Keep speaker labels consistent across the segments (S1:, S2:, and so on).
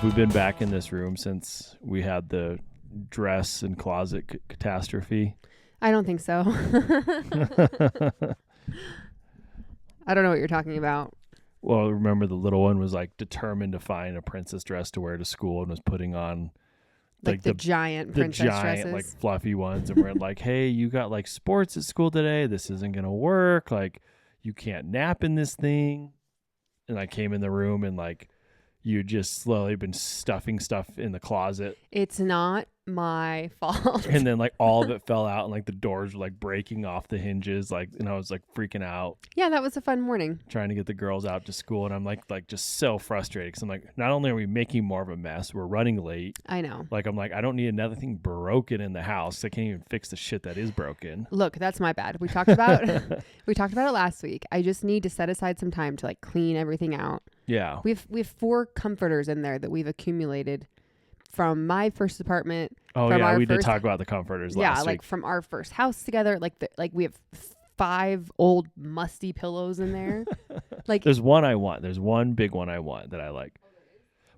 S1: we been back in this room since we had the dress and closet catastrophe?
S2: I don't think so. I don't know what you're talking about.
S1: Well, remember the little one was like determined to find a princess dress to wear to school and was putting on
S2: Like the giant princess dresses.
S1: like fluffy ones. And we're like, hey, you got like sports at school today. This isn't going to work. Like you can't nap in this thing. And I came in the room and like you just slowly been stuffing stuff in the closet.
S2: It's not my fault.
S1: And then like all of it fell out and like the doors were like breaking off the hinges. Like, and I was like freaking out.
S2: Yeah, that was a fun morning.
S1: Trying to get the girls out to school. And I'm like just so frustrated because I'm like, not only are we making more of a mess, we're running late.
S2: I know.
S1: Like, I'm like, I don't need another thing broken in the house. I can't even fix the shit that is broken.
S2: Look, that's my bad. We talked about we talked about it last week. I just need to set aside some time to like clean everything out.
S1: Yeah.
S2: We have 4 comforters in there that we've accumulated from my first apartment.
S1: Oh yeah, we did talk about the comforters last week.
S2: Yeah, like from our first house together. Like we have 5 old musty pillows in there. Like
S1: there's one I want. There's one big one I want that I like.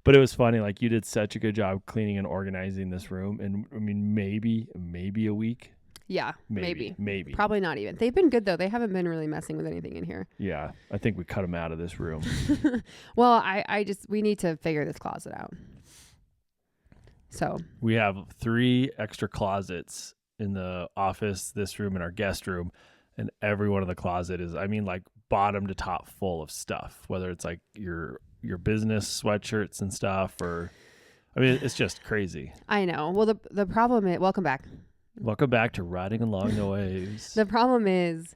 S1: But it was funny. Like you did such a good job cleaning and organizing this room. And I mean, maybe a week.
S2: Yeah, maybe.
S1: Probably
S2: not even. They've been good though. They haven't been really messing with anything in here.
S1: Yeah, I think we cut them out of this room.
S2: Well, we need to figure this closet out. So
S1: we have 3 extra closets in the office, this room, and our guest room, and every one of the closet is, I mean, like bottom to top full of stuff. Whether it's like your business sweatshirts and stuff, or I mean, it's just crazy.
S2: I know. Well, the problem is, welcome back.
S1: Welcome back to Riding Along the Waves.
S2: The problem is,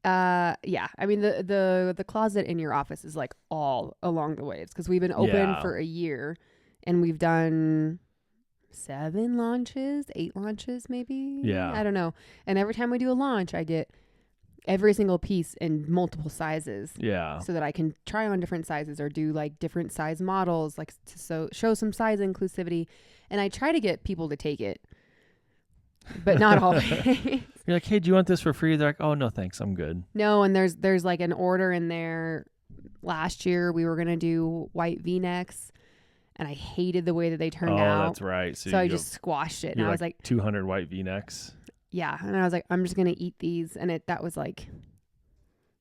S2: yeah. I mean, the closet in your office is like all along the waves because we've been open for a year, and we've done 7 launches, 8 launches, maybe.
S1: Yeah,
S2: I don't know. And every time we do a launch, I get every single piece in multiple sizes.
S1: Yeah,
S2: so that I can try on different sizes or do like different size models, like to show some size inclusivity. And I try to get people to take it. But not always.
S1: You're like, hey, do you want this for free? They're like, oh, no, thanks. I'm good.
S2: No, and there's like an order in there. Last year, we were going to do white V-necks, and I hated the way that they turned out.
S1: Oh, that's right.
S2: So I just squashed it. And I was like
S1: 200 white V-necks.
S2: Yeah. And I was like, I'm just going to eat these. And that was like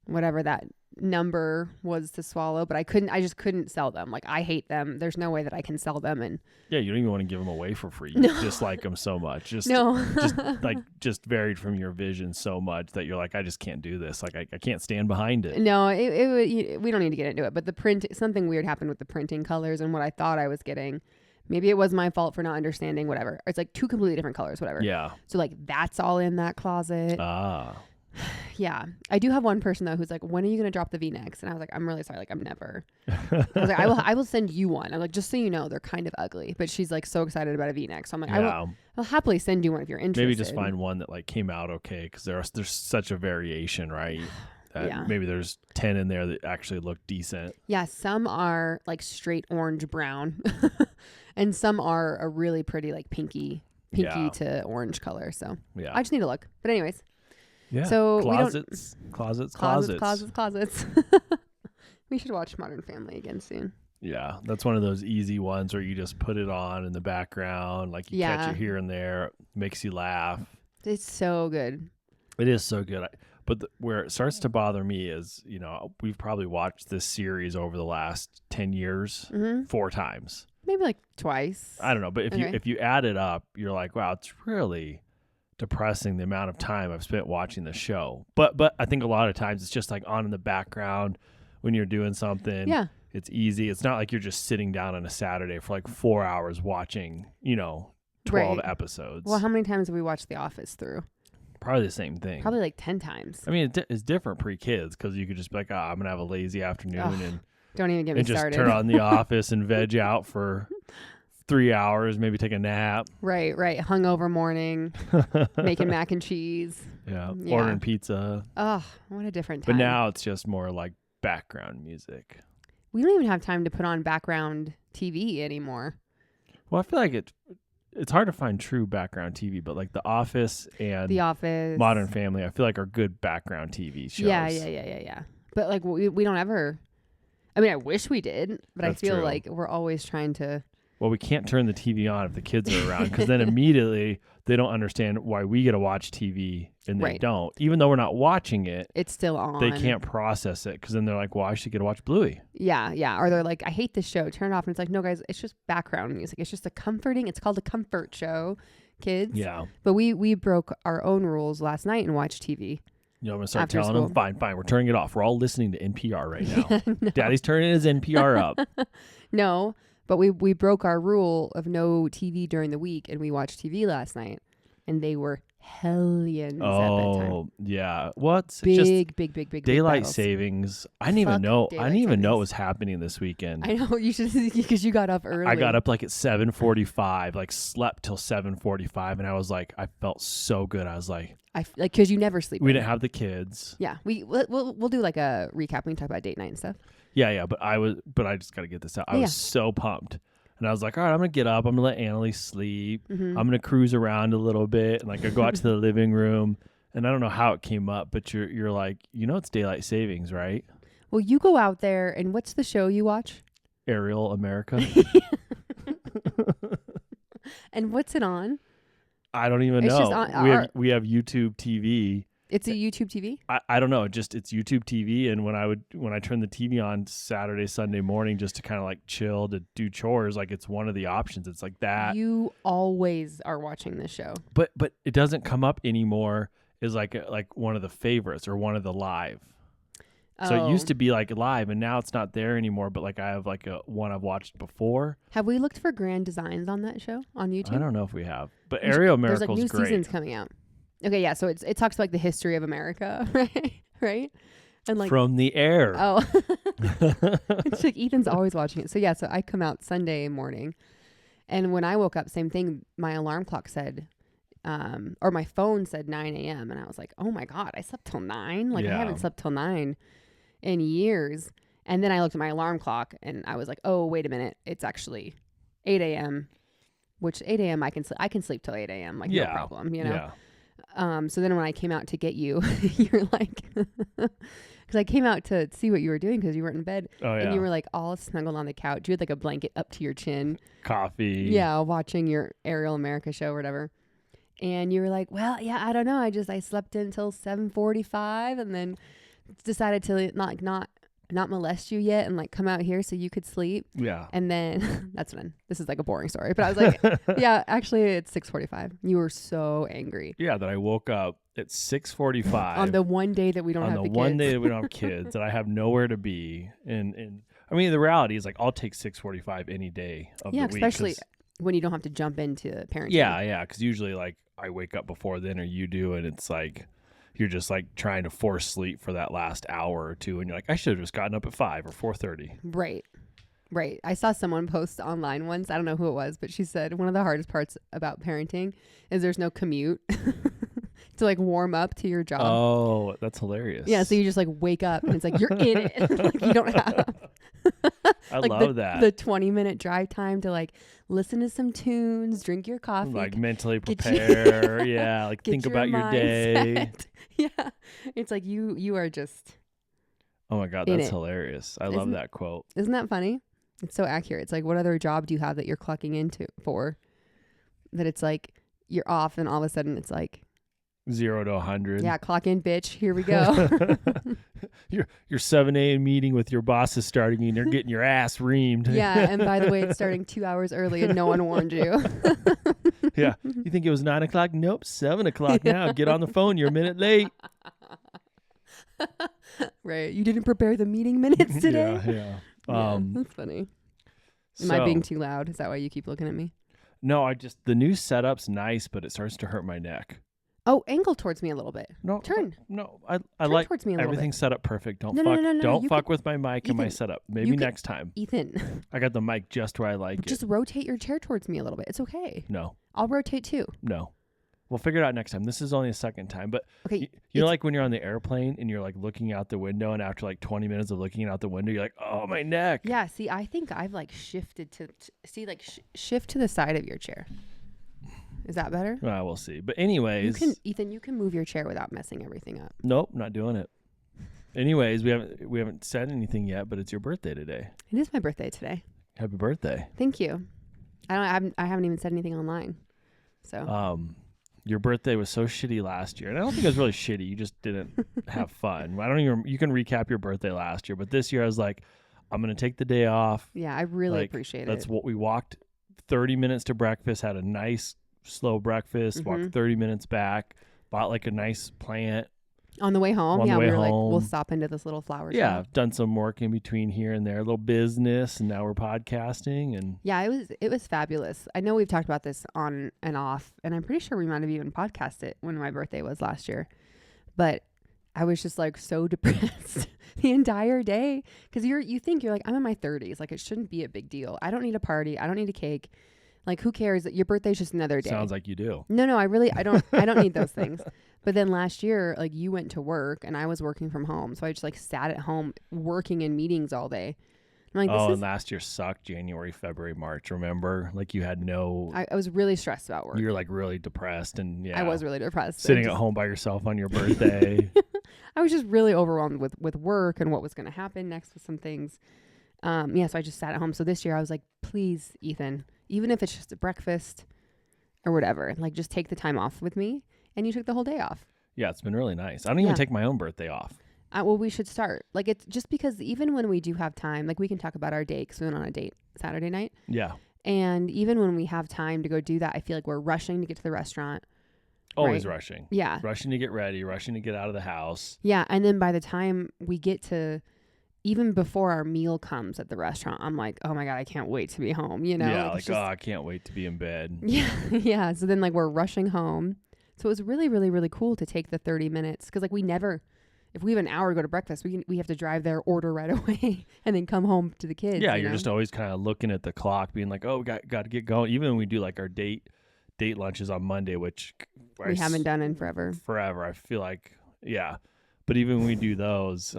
S2: whatever that number was to swallow, but I just couldn't sell them. Like I hate them. There's no way that I can sell them. And
S1: yeah, you don't even want to give them away for free. You dislike them so much. Just varied from your vision so much that you're like, I just can't do this. Like I can't stand behind it.
S2: No, we don't need to get into it, but the print, something weird happened with the printing colors and what I thought I was getting. Maybe it was my fault for not understanding, whatever. It's like 2 completely different colors, whatever.
S1: Yeah.
S2: So like that's all in that closet. Yeah. I do have one person though who's like, when are you going to drop the V-necks? And I was like, I'm really sorry. Like I'm never. I was like, I will send you one. I'm like, just so you know, they're kind of ugly. But she's like so excited about a V-neck. So I'm like, I'll happily send you one if you're interested.
S1: Maybe just find one that like came out okay, because there's such a variation, right?
S2: Yeah.
S1: Maybe there's 10 in there that actually look decent.
S2: Yeah, some are like straight orange brown, and some are a really pretty like pinky to orange color. So
S1: yeah,
S2: I just need to look. But anyways.
S1: Yeah.
S2: So
S1: closets.
S2: We should watch Modern Family again soon.
S1: Yeah, that's one of those easy ones where you just put it on in the background, like you catch it here and there, makes you laugh.
S2: It's so good.
S1: It is so good. But where it starts to bother me is, we've probably watched this series over the last 10 years 4 times.
S2: Maybe like twice.
S1: I don't know, but if you add it up, you're like, wow, it's really depressing the amount of time I've spent watching the show. But I think a lot of times it's just like on in the background when you're doing something.
S2: Yeah.
S1: It's easy. It's not like you're just sitting down on a Saturday for like 4 hours watching, 12 episodes.
S2: Well, how many times have we watched The Office through?
S1: Probably the same thing.
S2: Probably like 10 times.
S1: I mean, it's different pre-kids because you could just be like, I'm going to have a lazy afternoon and
S2: don't even get me started.
S1: Just turn on The Office and veg out for 3 hours, maybe take a nap.
S2: Right. Hungover morning, making mac and cheese.
S1: Yeah. Ordering pizza.
S2: Oh, what a different time.
S1: But now it's just more like background music.
S2: We don't even have time to put on background TV anymore.
S1: Well, I feel like it's hard to find true background TV, but like The Office and Modern Family, I feel like are good background TV shows.
S2: Yeah. But like we don't ever. I mean, I wish we did, but I feel like we're always trying to
S1: Well, we can't turn the TV on if the kids are around because then immediately they don't understand why we get to watch TV and they don't. Even though we're not watching it,
S2: it's still on.
S1: They can't process it because then they're like, well, I should get to watch Bluey.
S2: Yeah, yeah. Or they're like, I hate this show. Turn it off. And it's like, no, guys, it's just background music. It's just it's called a comfort show, kids.
S1: Yeah.
S2: But we broke our own rules last night and watched TV.
S1: You know, I'm going to start telling them, fine, we're turning it off. We're all listening to NPR right now. No. Daddy's turning his NPR up.
S2: No. But we broke our rule of no TV during the week, and we watched TV last night, and they were hellions at that time. Oh,
S1: yeah. What's
S2: big
S1: daylight savings? I didn't even know. I didn't even know it was happening this weekend.
S2: I know you should because you got up early.
S1: I got up like at 7:45, like slept till 7:45, and I was like, I felt so good. I was like
S2: because you never sleep.
S1: We didn't have the kids.
S2: Yeah, we'll do like a recap. We can talk about date night and stuff.
S1: Yeah, but I just got to get this out. I was so pumped. And I was like, all right, I'm going to get up. I'm going to let Annalee sleep. Mm-hmm. I'm going to cruise around a little bit. And like I go out to the living room. And I don't know how it came up, but you're like, it's daylight savings, right?
S2: Well, you go out there and what's the show you watch?
S1: Aerial America.
S2: And what's it on?
S1: I don't even know. We have YouTube TV.
S2: It's a YouTube TV?
S1: I don't know. It's YouTube TV. And when I turn the TV on Saturday, Sunday morning, just to kind of like chill to do chores, like it's one of the options. It's like that.
S2: You always are watching this show.
S1: But it doesn't come up anymore as like one of the favorites or one of the live. Oh. So it used to be like live and now it's not there anymore. But like I have like one I've watched before.
S2: Have we looked for grand designs on that show on YouTube?
S1: I don't know if we have. But Aerial Miracle's great.
S2: There's like new seasons coming out. Okay, yeah, so it talks about like the history of America, right? And like
S1: from the air.
S2: Oh, it's like Ethan's always watching it. So yeah, so I come out Sunday morning, and when I woke up, same thing. My alarm clock said, or my phone said 9 a.m. and I was like, oh my god, I slept till 9. Like I haven't slept till 9 in years. And then I looked at my alarm clock and I was like, oh wait a minute, it's actually 8 a.m. Which 8 a.m. I can sleep till 8 a.m. Like no problem,
S1: Yeah.
S2: So then when I came out to get you, you're like, because I came out to see what you were doing because you weren't in bed.
S1: Oh, yeah.
S2: And you were like all snuggled on the couch. You had like a blanket up to your chin.
S1: Coffee.
S2: Yeah, watching your Aerial America show or whatever. And you were like, well, yeah, I don't know. I slept until 7:45 and then decided to not molest you yet and like come out here so you could sleep.
S1: Yeah.
S2: And then this is like a boring story, but I was like, yeah, actually it's 6:45. You were so angry.
S1: Yeah, that I woke up at 6:45
S2: on the one day that we don't have the kids.
S1: On the one day that we don't have kids, that I have nowhere to be. And I mean, the reality is like I'll take 6:45 any day of the week.
S2: Yeah, especially when you don't have to jump into parenting.
S1: Yeah, because usually like I wake up before then or you do, and it's like you're just like trying to force sleep for that last hour or two, and you're like, I should have just gotten up at 5 or 4:30.
S2: Right. I saw someone post online once. I don't know who it was, but she said one of the hardest parts about parenting is there's no commute to like warm up to your job.
S1: Oh, that's hilarious.
S2: Yeah, so you just like wake up and it's like you're in it. Like you don't have
S1: I
S2: like
S1: love that.
S2: The 20-minute drive time to like listen to some tunes, drink your coffee,
S1: like mentally prepare. Yeah, like think about your day.
S2: Yeah, it's like you are just.
S1: Oh my god, that's hilarious! I love that quote.
S2: Isn't that funny? It's so accurate. It's like, what other job do you have that you're clocking into for? That it's like you're off, and all of a sudden it's like
S1: 0 to 100.
S2: Yeah, clock in, bitch. Here we go.
S1: Your 7 a.m. meeting with your boss is starting, and you're getting your ass reamed.
S2: Yeah, and by the way, it's starting 2 hours early, and no one warned you.
S1: Yeah, you think it was 9 o'clock? Nope, 7 o'clock now. Get on the phone. You're a minute late.
S2: Right, you didn't prepare the meeting minutes today.
S1: Yeah.
S2: That's funny. Am I being too loud? Is that why you keep looking at me?
S1: No, the new setup's nice, but it starts to hurt my neck.
S2: Oh, angle towards me a little bit.
S1: No,
S2: turn.
S1: No, I like
S2: towards me a
S1: everything
S2: bit.
S1: Set up perfect. Don't fuck with my mic and my setup. Maybe next time.
S2: Ethan,
S1: I got the mic just where I like it.
S2: Just rotate your chair towards me a little bit. It's okay.
S1: No,
S2: I'll rotate too.
S1: No. We'll figure it out next time. This is only a second time. But
S2: okay,
S1: you know, like when you're on the airplane and you're like looking out the window, and after like 20 minutes of looking out the window, you're like, oh, my neck.
S2: Yeah, see, I think I've like shifted to shift to the side of your chair. Is that better?
S1: Well, we'll see. But anyways.
S2: Ethan, you can move your chair without messing everything up.
S1: Nope, not doing it. Anyways, we haven't said anything yet, but it's your birthday today.
S2: It is my birthday today.
S1: Happy birthday.
S2: Thank you. I haven't even said anything online. So.
S1: Your birthday was so shitty last year. And I don't think it was really shitty. You just didn't have fun. You can recap your birthday last year, but this year I was like, I'm going to take the day off.
S2: Yeah, I really appreciate it.
S1: That's what we walked 30 minutes to breakfast, had a nice slow breakfast, walked 30 minutes back, bought like a nice plant.
S2: On the way home, we were like, we'll stop into this little flower shop.
S1: Yeah, I've done some work in between here and there, a little business, and now we're podcasting. And
S2: yeah, it was fabulous. I know we've talked about this on and off, and I'm pretty sure we might have even podcasted it when my birthday was last year. But I was just like so depressed the entire day because you think you're like, I'm in my 30s, like it shouldn't be a big deal. I don't need a party. I don't need a cake. Like, who cares? Your birthday's just another day.
S1: Sounds like you do.
S2: No, I don't need those things. But then last year, like, you went to work and I was working from home. So I just like sat at home working in meetings all day. I'm like,
S1: and last year sucked. January, February, March. Remember? Like, you had no.
S2: I was really stressed about work.
S1: You were like really depressed, and
S2: I was really depressed.
S1: Sitting at home by yourself on your birthday.
S2: I was just really overwhelmed with work and what was going to happen next with some things. So I just sat at home. So this year I was like, please, Ethan, even if it's just a breakfast or whatever, like just take the time off with me. And you took the whole day off.
S1: Yeah, it's been really nice. I don't even take my own birthday off.
S2: Well, we should start. Like, it's just because even when we do have time, like we can talk about our date because we went on a date Saturday night.
S1: Yeah.
S2: And even when we have time to go do that, I feel like we're rushing to get to the restaurant.
S1: Always rushing.
S2: Yeah.
S1: Rushing to get ready, rushing to get out of the house.
S2: Yeah. And then by the time we get to, even before our meal comes at the restaurant, I'm like, oh my God, I can't wait to be home. You know?
S1: Yeah. Like I can't wait to be in bed.
S2: Yeah. Yeah. So then like we're rushing home. So it was really, really, really cool to take the 30 minutes. Cause like if we have an hour to go to breakfast, we have to drive there, order right away and then come home to the kids.
S1: Yeah. You're just always kind of looking at the clock being like, oh, we got to get going. Even when we do like our date lunches on Monday, which
S2: we haven't done in forever.
S1: I feel like, yeah. But even when we do those,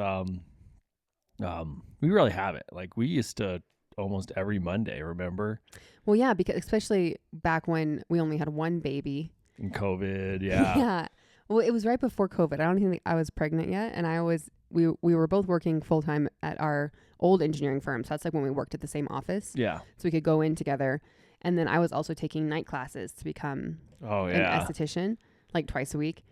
S1: we really haven't. Like we used to almost every Monday, remember?
S2: Well, yeah, because especially back when we only had one baby.
S1: And COVID, yeah.
S2: Yeah. Well, it was right before COVID. I don't think I was pregnant yet. And we were both working full time at our old engineering firm. So that's like when we worked at the same office.
S1: Yeah.
S2: So we could go in together. And then I was also taking night classes to become an esthetician, like twice a week.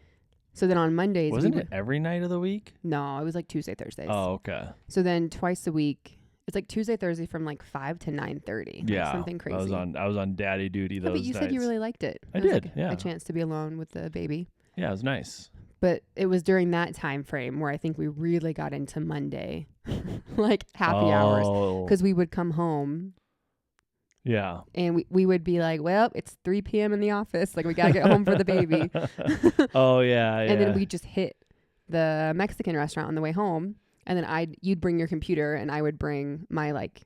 S2: So then on Mondays.
S1: Wasn't it every night of the week?
S2: No, it was like Tuesday, Thursdays.
S1: Oh, okay.
S2: So then twice a week. It's like Tuesday, Thursday from like 5 to 9:30.
S1: Yeah,
S2: like something crazy.
S1: I was on daddy duty those
S2: but you
S1: nights.
S2: said you really liked it.
S1: I did.
S2: Like
S1: yeah,
S2: a chance to be alone with the baby.
S1: Yeah, it was nice.
S2: But it was during that time frame where I think we really got into Monday, like happy hours, because we would come home.
S1: Yeah.
S2: And we would be like, well, it's 3 p.m. in the office. Like we got to get home for the baby.
S1: Oh yeah.
S2: And then we just hit the Mexican restaurant on the way home. And then you'd bring your computer and I would bring my like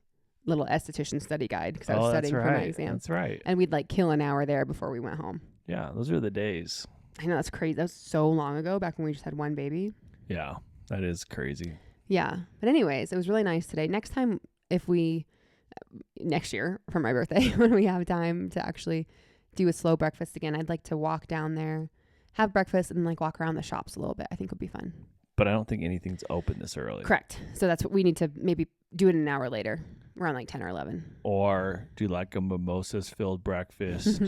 S2: little esthetician study guide because I was studying for my exam.
S1: That's right.
S2: And we'd like kill an hour there before we went home.
S1: Yeah, those are the days.
S2: I know, that's crazy. That was so long ago, back when we just had one baby.
S1: Yeah, that is crazy.
S2: Yeah. But anyways, it was really nice today. Next year for my birthday, when we have time to actually do a slow breakfast again, I'd like to walk down there, have breakfast, and like walk around the shops a little bit. I think would be fun.
S1: But I don't think anything's open this early.
S2: Correct. So that's what we need to maybe do it an hour later, around like 10 or 11.
S1: Or do like a mimosas-filled breakfast,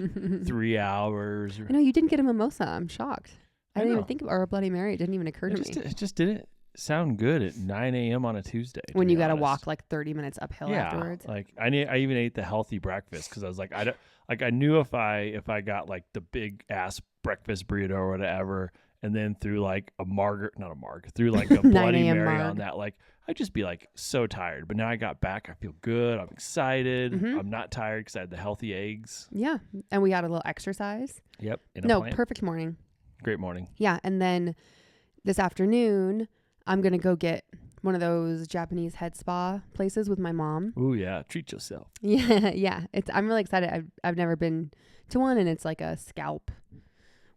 S1: 3 hours.
S2: I know, you didn't get a mimosa. I'm shocked. I didn't even think of, or a Bloody Mary. It didn't even occur to me.
S1: It just didn't sound good at 9 a.m. on a Tuesday.
S2: When you got to walk like 30 minutes uphill afterwards.
S1: Like I even ate the healthy breakfast because I was like, I knew if I got like the big ass breakfast burrito or whatever, and then through like a Bloody Mary on that, like I'd just be like so tired. But now I got back, I feel good. I'm excited.
S2: Mm-hmm.
S1: I'm not tired because I had the healthy eggs.
S2: Yeah, and we got a little exercise.
S1: Yep.
S2: Perfect morning.
S1: Great morning.
S2: Yeah, and then this afternoon I'm gonna go get one of those Japanese head spa places with my mom.
S1: Ooh yeah, treat yourself.
S2: Yeah. I'm really excited. I've never been to one, and it's like a scalp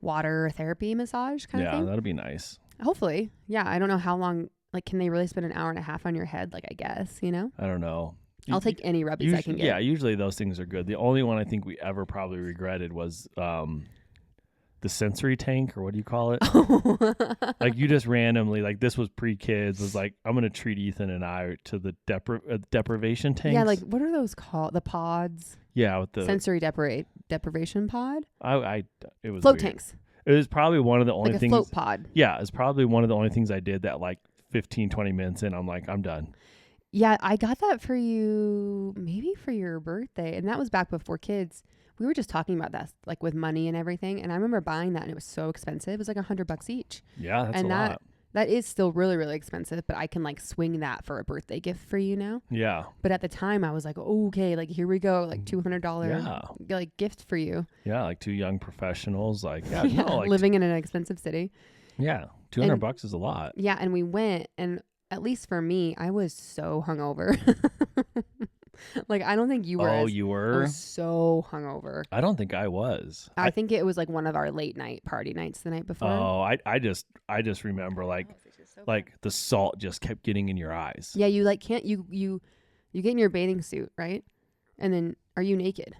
S2: water therapy massage kind of thing.
S1: Yeah, that'll be nice.
S2: Hopefully. Yeah, I don't know how long. Like, can they really spend an hour and a half on your head? Like, I guess, you know?
S1: I don't know.
S2: I'll take any rubbies I can get.
S1: Yeah, usually those things are good. The only one I think we ever probably regretted was the sensory tank, or what do you call it? Like you just randomly, like this was pre-kids, was like, I'm going to treat Ethan and I to the deprivation tanks.
S2: Yeah, like what are those called? The pods?
S1: Yeah, with the
S2: sensory deprivation pod.
S1: It was
S2: Float
S1: weird.
S2: tanks.
S1: It was probably one of the only
S2: Like a
S1: things.
S2: float pod.
S1: Yeah, it's probably one of the only things I did that like 15, 20 minutes in. I'm like, I'm done.
S2: Yeah, I got that for you maybe for your birthday. And that was back before kids. We were just talking about that, like with money and everything. And I remember buying that and it was so expensive. It was like $100 each.
S1: Yeah, that's
S2: and
S1: a lot.
S2: That is still really, really expensive, but I can like swing that for a birthday gift for you now.
S1: Yeah.
S2: But at the time I was like, okay, like here we go, like $200 like gift for you.
S1: Yeah, like two young professionals, like
S2: living in an expensive city.
S1: Yeah, $200 is a lot.
S2: Yeah, and we went, and at least for me, I was so hungover. Like I don't think you were.
S1: Oh, you were?
S2: I was so hungover.
S1: I don't think I was.
S2: I think it was like one of our late night party nights the night before.
S1: Oh, I just remember like the salt just kept getting in your eyes.
S2: Yeah, you like can't you get in your bathing suit, right? And then are you naked?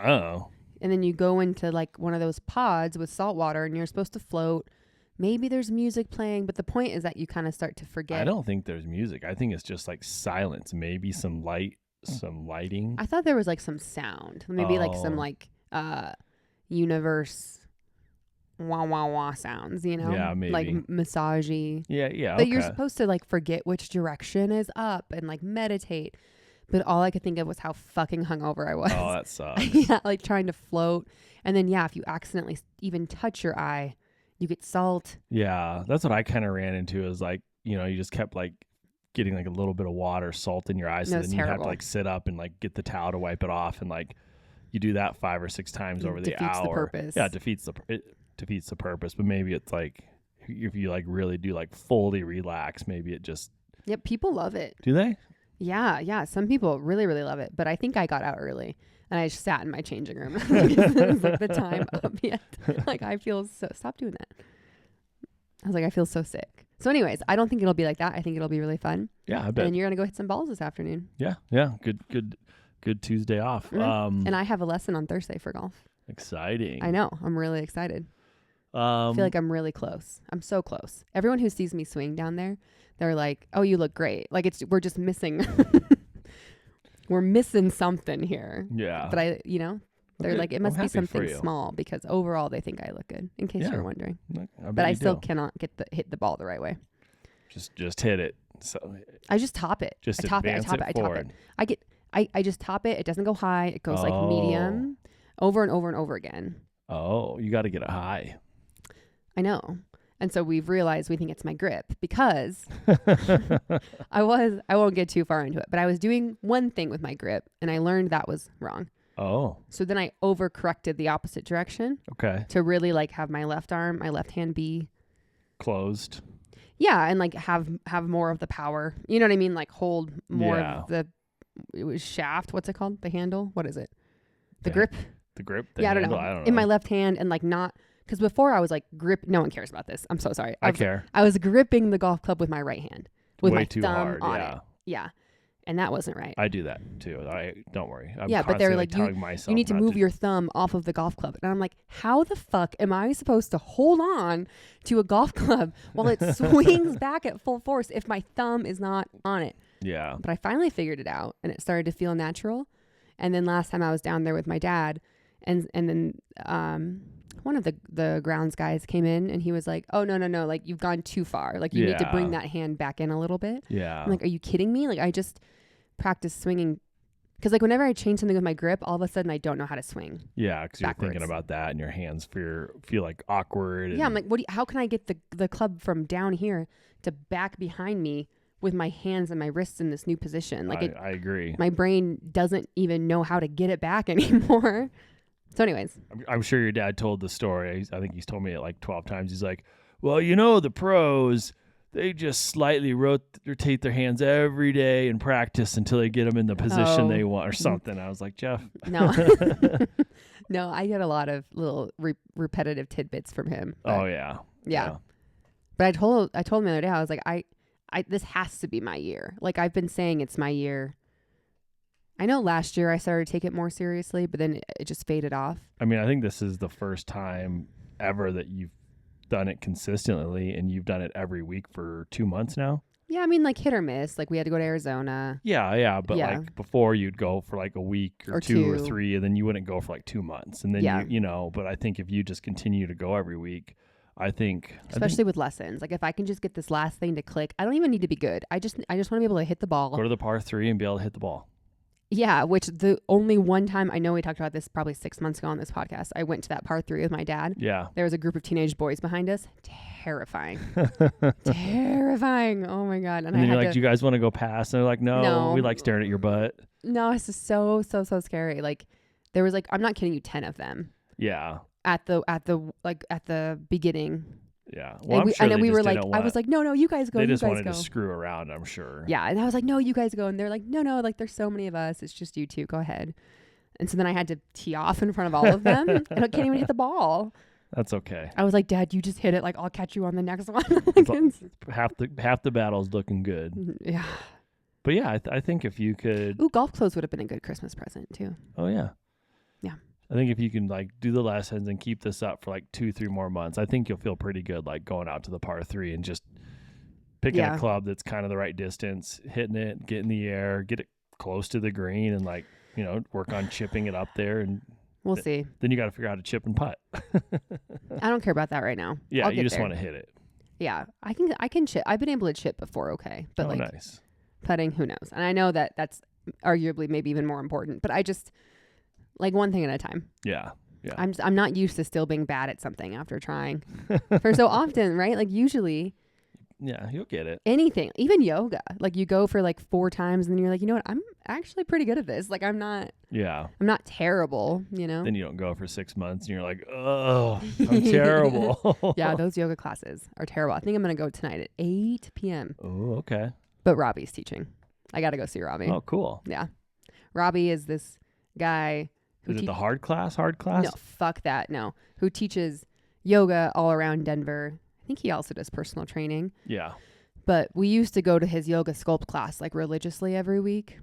S1: Oh.
S2: And then you go into like one of those pods with salt water and you're supposed to float. Maybe there's music playing, but the point is that you kind of start to forget.
S1: I don't think there's music. I think it's just like silence, maybe some lighting.
S2: I thought there was like some sound. Maybe like some like universe wah wah wah sounds, you know?
S1: Yeah, maybe.
S2: Like massagey.
S1: Yeah.
S2: But you're supposed to like forget which direction is up and like meditate. But all I could think of was how fucking hungover I was.
S1: Oh, that sucks.
S2: Yeah, like trying to float. And then, yeah, if you accidentally even touch your eye, you get salt.
S1: Yeah, that's what I kind of ran into is like, you just kept like getting like a little bit of water, salt in your eyes.
S2: No,
S1: So then you have to like sit up and like get the towel to wipe it off. And like you do that 5 or 6 times over the hour.
S2: Defeats the purpose.
S1: Yeah, it defeats the purpose. But maybe it's like if you like really do like fully relax, maybe it just.
S2: Yep, people love it.
S1: Do they?
S2: Yeah. Some people really, really love it. But I think I got out early and I just sat in my changing room. It was like the time up yet. Like I feel so. Stop doing that. I was like, I feel so sick. So, anyways, I don't think it'll be like that. I think it'll be really fun.
S1: Yeah, I bet.
S2: And you're gonna go hit some balls this afternoon.
S1: Yeah. Good Tuesday off.
S2: And I have a lesson on Thursday for golf.
S1: Exciting.
S2: I know. I'm really excited. I feel like I'm really close. I'm so close. Everyone who sees me swing down there, they're like, "Oh, you look great." Like we're just missing. We're missing something here.
S1: Yeah.
S2: But they're like, it must be something
S1: you.
S2: Small because overall they think I look good. In case you're wondering.
S1: But
S2: I still cannot hit the ball the right way.
S1: Just hit it. So
S2: I just top it.
S1: Just
S2: I top it. I just top it. It doesn't go high. It goes like medium over and over and over again.
S1: Oh, you got to get it high.
S2: I know. And so we've realized we think it's my grip because I won't get too far into it, but I was doing one thing with my grip and I learned that was wrong.
S1: Oh.
S2: So then I overcorrected the opposite direction.
S1: Okay.
S2: To really like have my left left hand be
S1: closed.
S2: Yeah. And like have more of the power. You know what I mean? Like hold more of it was shaft. What's it called? The handle? What is it? The grip?
S1: The grip?
S2: I don't know. In my left hand and like not. Because before I was like no one cares about this. I'm so sorry.
S1: I care.
S2: I was gripping the golf club with my right hand. With
S1: way
S2: my
S1: too
S2: thumb
S1: hard.
S2: On
S1: Yeah.
S2: it. Yeah. And that wasn't right.
S1: I do that too. Don't worry. I'm
S2: but they're like,
S1: telling myself
S2: you need to move your thumb off of the golf club. And I'm like, how the fuck am I supposed to hold on to a golf club while it swings back at full force if my thumb is not on it?
S1: Yeah.
S2: But I finally figured it out and it started to feel natural. And then last time I was down there with my dad and then one of the grounds guys came in and he was like, oh, no. Like you've gone too far. Like you need to bring that hand back in a little bit.
S1: Yeah.
S2: I'm like, are you kidding me? Like I just practiced swinging. Because like whenever I change something with my grip, all of a sudden I don't know how to swing.
S1: Yeah. Because you're thinking about that and your hands feel like awkward.
S2: Yeah. I'm like, how can I get the club from down here to back behind me with my hands and my wrists in this new position? Like
S1: I agree.
S2: My brain doesn't even know how to get it back anymore. So anyways.
S1: I'm sure your dad told the story. I think he's told me it like 12 times. He's like, well, the pros, they just slightly rotate their hands every day and practice until they get them in the position they want or something. I was like, Jeff.
S2: No. No, I get a lot of little repetitive tidbits from him.
S1: Oh, yeah.
S2: But I told him the other day, I was like, I this has to be my year. Like I've been saying it's my year. I know last year I started to take it more seriously, but then it just faded off.
S1: I mean, I think this is the first time ever that you've done it consistently and you've done it every week for 2 months now.
S2: Yeah, I mean, like hit or miss. Like we had to go to Arizona.
S1: Yeah. But
S2: Yeah.
S1: like before you'd go for like a week or two or 3, and then you wouldn't go for like 2 months. And then you know, but I think if you just continue to go every week,
S2: especially with lessons. Like if I can just get this last thing to click, I don't even need to be good. I just want to be able to hit the ball.
S1: Go to the par 3 and be able to hit the ball.
S2: Yeah, which the only one time, I know we talked about this probably 6 months ago on this podcast, I went to that par 3 with my dad.
S1: Yeah.
S2: There was a group of teenage boys behind us. Terrifying. Terrifying. Oh my God.
S1: And then you're like, do you guys want to go past? And they're like, no, we like staring at your butt.
S2: No, it's just so scary. Like there was like, I'm not kidding you, 10 of them.
S1: Yeah.
S2: At the beginning.
S1: Yeah. Well, we
S2: were like, I was like, no, you guys go.
S1: They just wanted
S2: to
S1: screw around, I'm sure.
S2: Yeah. And I was like, no, you guys go. And they're like, no, like there's so many of us. It's just you two. Go ahead. And so then I had to tee off in front of all of them. And I can't even hit the ball.
S1: That's okay.
S2: I was like, Dad, you just hit it. Like, I'll catch you on the next one.
S1: half the battle's looking good.
S2: Yeah.
S1: But yeah, I think if you could.
S2: Ooh, golf clothes would have been a good Christmas present too.
S1: Oh yeah.
S2: Yeah.
S1: I think if you can like do the lessons and keep this up for like 2-3 more months, I think you'll feel pretty good like going out to the par 3 and just picking a club that's kind of the right distance, hitting it, get in the air, get it close to the green, and like, you know, work on chipping it up there. And
S2: we'll see.
S1: Then you got to figure out how to chip and putt.
S2: I don't care about that right now.
S1: Yeah, you just want to hit it.
S2: Yeah, I can chip. I've been able to chip before, okay, but
S1: nice.
S2: Putting, who knows? And I know that that's arguably maybe even more important. But I just like one thing at a time.
S1: Yeah.
S2: I'm not used to still being bad at something after trying for so often, right? Like usually.
S1: Yeah, you'll get it.
S2: Anything, even yoga. Like you go for like 4 times and then you're like, you know what? I'm actually pretty good at this. Like I'm not terrible, you know?
S1: Then you don't go for 6 months and you're like, oh, I'm terrible.
S2: Yeah, those yoga classes are terrible. I think I'm going to go tonight at 8 p.m.
S1: Oh, okay.
S2: But Robbie's teaching. I got to go see Robbie.
S1: Oh, cool.
S2: Yeah. Robbie is this guy who
S1: Is it the hard class?
S2: No, fuck that. No. Who teaches yoga all around Denver. I think he also does personal training.
S1: Yeah.
S2: But we used to go to his yoga sculpt class like religiously every week.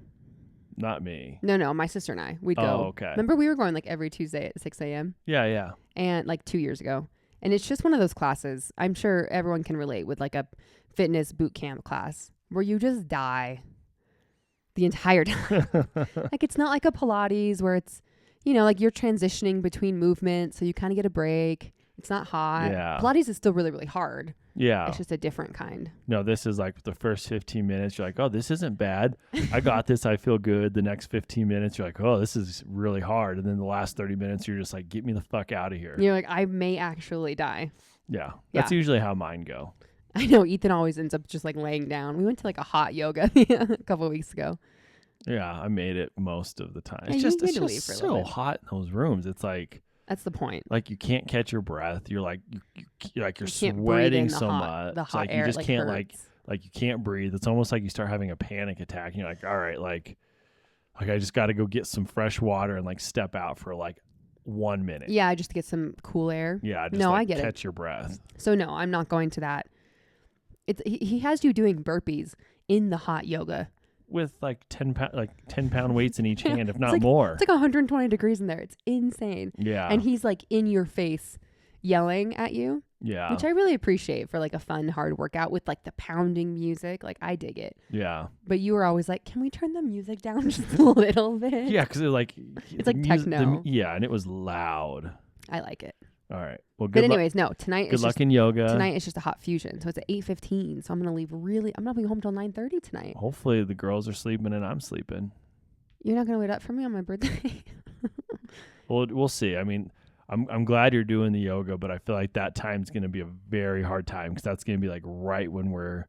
S1: Not me.
S2: No, my sister and I. We'd go.
S1: Oh, okay.
S2: Remember we were going like every Tuesday at 6 a.m.?
S1: Yeah.
S2: And like 2 years ago. And it's just one of those classes. I'm sure everyone can relate with like a fitness boot camp class where you just die the entire time. Like it's not like a Pilates where it's, you know, like you're transitioning between movements. So you kind of get a break. It's not hot.
S1: Yeah.
S2: Pilates is still really, really hard.
S1: Yeah.
S2: It's just a different kind.
S1: No, this is like the first 15 minutes. You're like, oh, this isn't bad. I got this. I feel good. The next 15 minutes, you're like, oh, this is really hard. And then the last 30 minutes, you're just like, get me the fuck out of here.
S2: You're like, I may actually die.
S1: Yeah. That's usually how mine go.
S2: I know. Ethan always ends up just like laying down. We went to like a hot yoga a couple of weeks ago.
S1: Yeah. I made it most of the time.
S2: Yeah,
S1: it's just so hot in those rooms. It's like.
S2: That's the point.
S1: Like you can't catch your breath. You're like you're sweating so much.
S2: The hot
S1: air. You just can't
S2: hurts.
S1: like you can't breathe. It's almost like you start having a panic attack. And you're like, all right, like I just got to go get some fresh water and like step out for like 1 minute.
S2: Yeah, just to get some cool air.
S1: Yeah, just
S2: I get
S1: catch your breath.
S2: So no, I'm not going to that. He has you doing burpees in the hot yoga.
S1: With like 10 pound weights in each hand, if not
S2: like,
S1: more.
S2: It's like 120 degrees in there. It's insane.
S1: Yeah.
S2: And he's like in your face yelling at you.
S1: Yeah.
S2: Which I really appreciate for like a fun, hard workout with like the pounding music. Like I dig it.
S1: Yeah.
S2: But you were always like, can we turn the music down just a little bit?
S1: Yeah, because
S2: it's like techno.
S1: And it was loud.
S2: I like it.
S1: All right. Well,
S2: good. But anyways, no. Tonight.
S1: Good luck in yoga.
S2: Tonight is just a hot fusion, so it's at 8:15. So I'm gonna leave. I'm not being home till 9:30 tonight.
S1: Hopefully the girls are sleeping and I'm sleeping.
S2: You're not gonna wait up for me on my birthday.
S1: Well, we'll see. I mean, I'm glad you're doing the yoga, but I feel like that time's gonna be a very hard time because that's gonna be like right when we're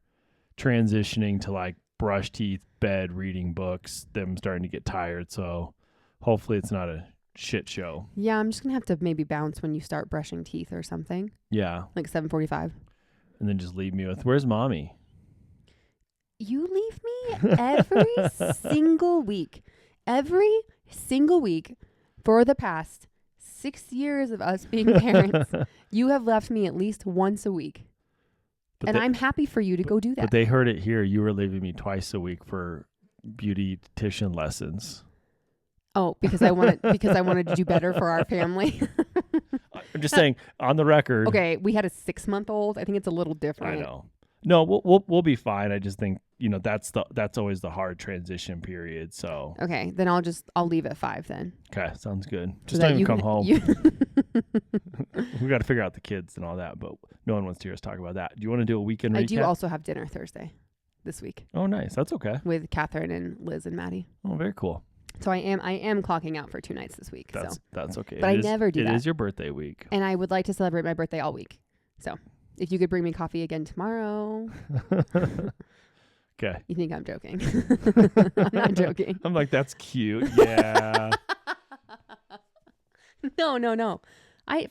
S1: transitioning to like brush teeth, bed, reading books, them starting to get tired. So hopefully it's not a shit show.
S2: Yeah, I'm just gonna have to maybe bounce when you start brushing teeth or something.
S1: Yeah,
S2: like 7:45.
S1: And then just leave me with, where's mommy?
S2: You leave me every single week for the past 6 years of us being parents. You have left me at least once a week, I'm happy for you to go do that.
S1: But they heard it here. You were leaving me twice a week for beautician lessons.
S2: Oh, because I wanted to do better for our family.
S1: I'm just saying, on the record.
S2: Okay, we had a 6-month-old. I think it's a little different.
S1: I know. No, we'll be fine. I just think, that's always the hard transition period. So
S2: Okay, then I'll leave at 5 then.
S1: okay, sounds good.
S2: So
S1: Just
S2: that
S1: don't even
S2: you
S1: come
S2: can-
S1: home.
S2: you-
S1: We got to figure out the kids and all that, but no one wants to hear us talk about that. Do you want to do a weekend recap?
S2: I do also have dinner Thursday this week
S1: Oh, nice. That's okay.
S2: with Catherine and Liz and Maddie.
S1: Oh, very cool.
S2: So I am clocking out for 2 nights this week.
S1: That's okay.
S2: But I never do that.
S1: It is your birthday week.
S2: And I would like to celebrate my birthday all week. So if you could bring me coffee again tomorrow.
S1: Okay.
S2: You think I'm joking? I'm not joking.
S1: I'm like, that's cute. Yeah.
S2: No.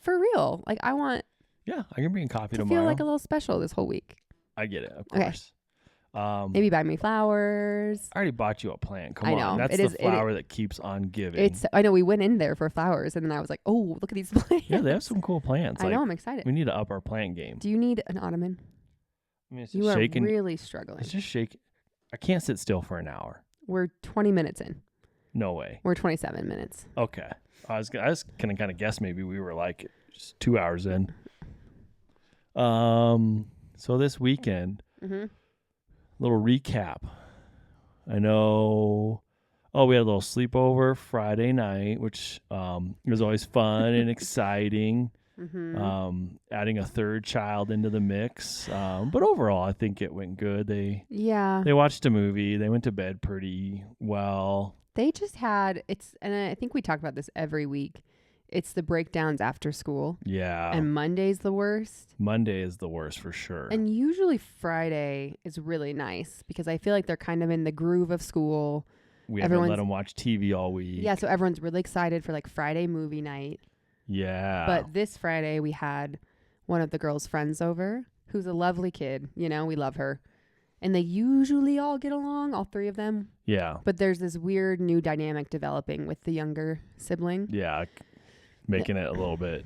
S2: For real. Like I want
S1: Yeah, I can bring coffee
S2: to
S1: tomorrow.
S2: feel like a little special this whole week.
S1: I get it, of
S2: Okay.
S1: course.
S2: Maybe buy me flowers.
S1: I already bought you a plant. Come
S2: I
S1: on.
S2: know.
S1: That's
S2: It
S1: the
S2: is-
S1: flower that keeps on giving.
S2: I know we went in there for flowers and then I was like, oh, look at these plants.
S1: Yeah, they have some cool plants.
S2: I
S1: Like,
S2: know, I'm excited.
S1: we need to up our plant game.
S2: Do you need an ottoman?
S1: I mean, it's
S2: You
S1: just
S2: are
S1: shaking.
S2: really struggling.
S1: It's just shaking. I can't sit still for an hour.
S2: We're 20 minutes in.
S1: No way.
S2: We're 27 minutes.
S1: Okay. I was gonna kind of guess maybe we were like just 2 hours in. So this weekend,
S2: Mm-hmm.
S1: little recap. I know. Oh, we had a little sleepover Friday night, which was always fun and exciting.
S2: Mm-hmm.
S1: Adding a third child into the mix, but overall, I think it went good. They watched a movie. They went to bed pretty well.
S2: They just had and I think we talk about this every week. It's the breakdowns after school.
S1: Yeah,
S2: And Monday's the worst.
S1: Monday is the worst for sure.
S2: And usually Friday is really nice because I feel like they're kind of in the groove of school.
S1: We haven't let them watch TV all week.
S2: Yeah, so everyone's really excited for like Friday movie night.
S1: Yeah.
S2: But this Friday we had one of the girls' friends over who's a lovely kid. We love her. And they usually all get along, all 3 of them.
S1: Yeah.
S2: But there's this weird new dynamic developing with the younger sibling.
S1: Yeah. Making it a little bit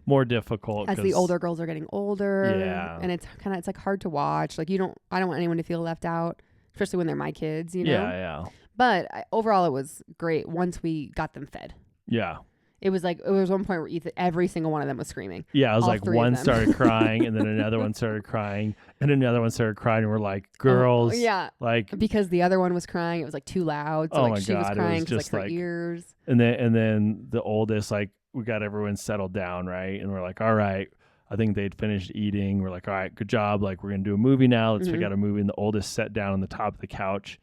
S1: more difficult
S2: As the older girls are getting older.
S1: Yeah.
S2: And it's like hard to watch. Like I don't want anyone to feel left out, especially when they're my kids,
S1: Yeah, yeah.
S2: But overall it was great once we got them fed.
S1: Yeah.
S2: It was one point where every single one of them was screaming.
S1: Yeah, it was
S2: All
S1: like
S2: 3 of
S1: one
S2: them.
S1: started crying and then another one started crying and another one started crying and we're like, girls,
S2: yeah.
S1: like,
S2: Because the other one was crying, it was like too loud. So
S1: Oh
S2: like
S1: my
S2: she was
S1: God, it
S2: crying
S1: was
S2: 'cause,
S1: just
S2: her
S1: like-
S2: ears.
S1: and then the oldest, like, we got everyone settled down, right? And we're like, all right, I think they'd finished eating. We're like, all right, good job. Like, we're gonna do a movie now. Let's pick out a movie. And the oldest sat down on the top of the couch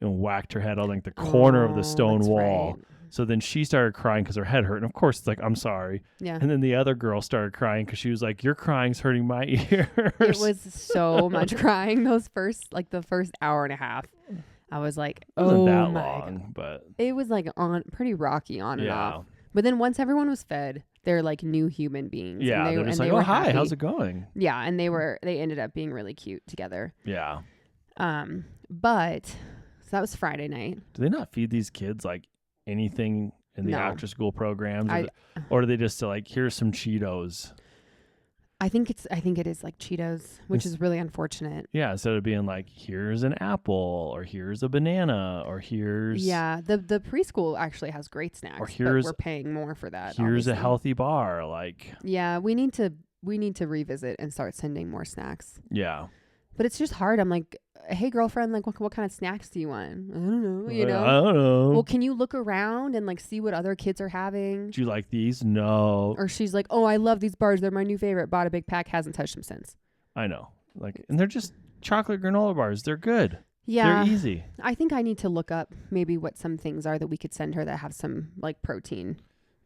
S1: and whacked her head on like the corner of the stone
S2: that's
S1: wall.
S2: right.
S1: So then she started crying because her head hurt. And of course, it's like, I'm sorry.
S2: Yeah.
S1: And then the other girl started crying because she was like, your crying's hurting my ears.
S2: It was so much crying the first hour and a half. I was like,
S1: It wasn't
S2: oh
S1: that
S2: my
S1: long,
S2: God.
S1: but
S2: It was like pretty rocky on and
S1: yeah.
S2: off. But then once everyone was fed, they're like new human beings.
S1: Yeah,
S2: and
S1: they're just
S2: and
S1: like,
S2: they
S1: oh,
S2: were
S1: hi,
S2: happy.
S1: how's it going?
S2: Yeah, and they ended up being really cute together.
S1: Yeah.
S2: But so that was Friday night.
S1: Do they not feed these kids like anything in the
S2: No.
S1: after school programs? Or do they just like, here's some Cheetos?
S2: I think it is like Cheetos, which
S1: It's-
S2: is really unfortunate.
S1: Yeah, instead of being like, here's an apple or here's a banana or here's
S2: Yeah, the preschool actually has great snacks,
S1: Or
S2: but
S1: here's-
S2: we're paying more for that.
S1: here's a
S2: obviously.
S1: healthy bar. Like,
S2: Yeah, we need to revisit and start sending more snacks.
S1: yeah.
S2: But it's just hard. I'm like, hey, girlfriend, like, what kind of snacks do you want? I don't know,
S1: I don't know.
S2: Well, can you look around and like see what other kids are having?
S1: Do you like these? No.
S2: Or she's like, oh, I love these bars. They're my new favorite. Bought a big pack. Hasn't touched them since.
S1: I know. Like, and they're just chocolate granola bars. They're good.
S2: Yeah.
S1: They're easy.
S2: I think I need to look up maybe what some things are that we could send her that have some like protein.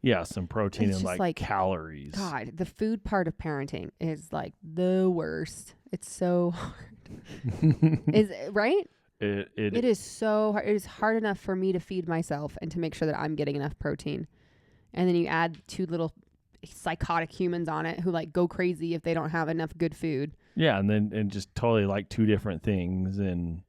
S1: Yeah, some protein
S2: It's
S1: and
S2: just
S1: like
S2: like,
S1: calories.
S2: God, the food part of parenting is like the worst. It's so hard. Is right?
S1: It
S2: It is so hard. It is hard enough for me to feed myself and to make sure that I'm getting enough protein. And then you add 2 little psychotic humans on it who like go crazy if they don't have enough good food.
S1: Yeah, and just totally like 2 different things. And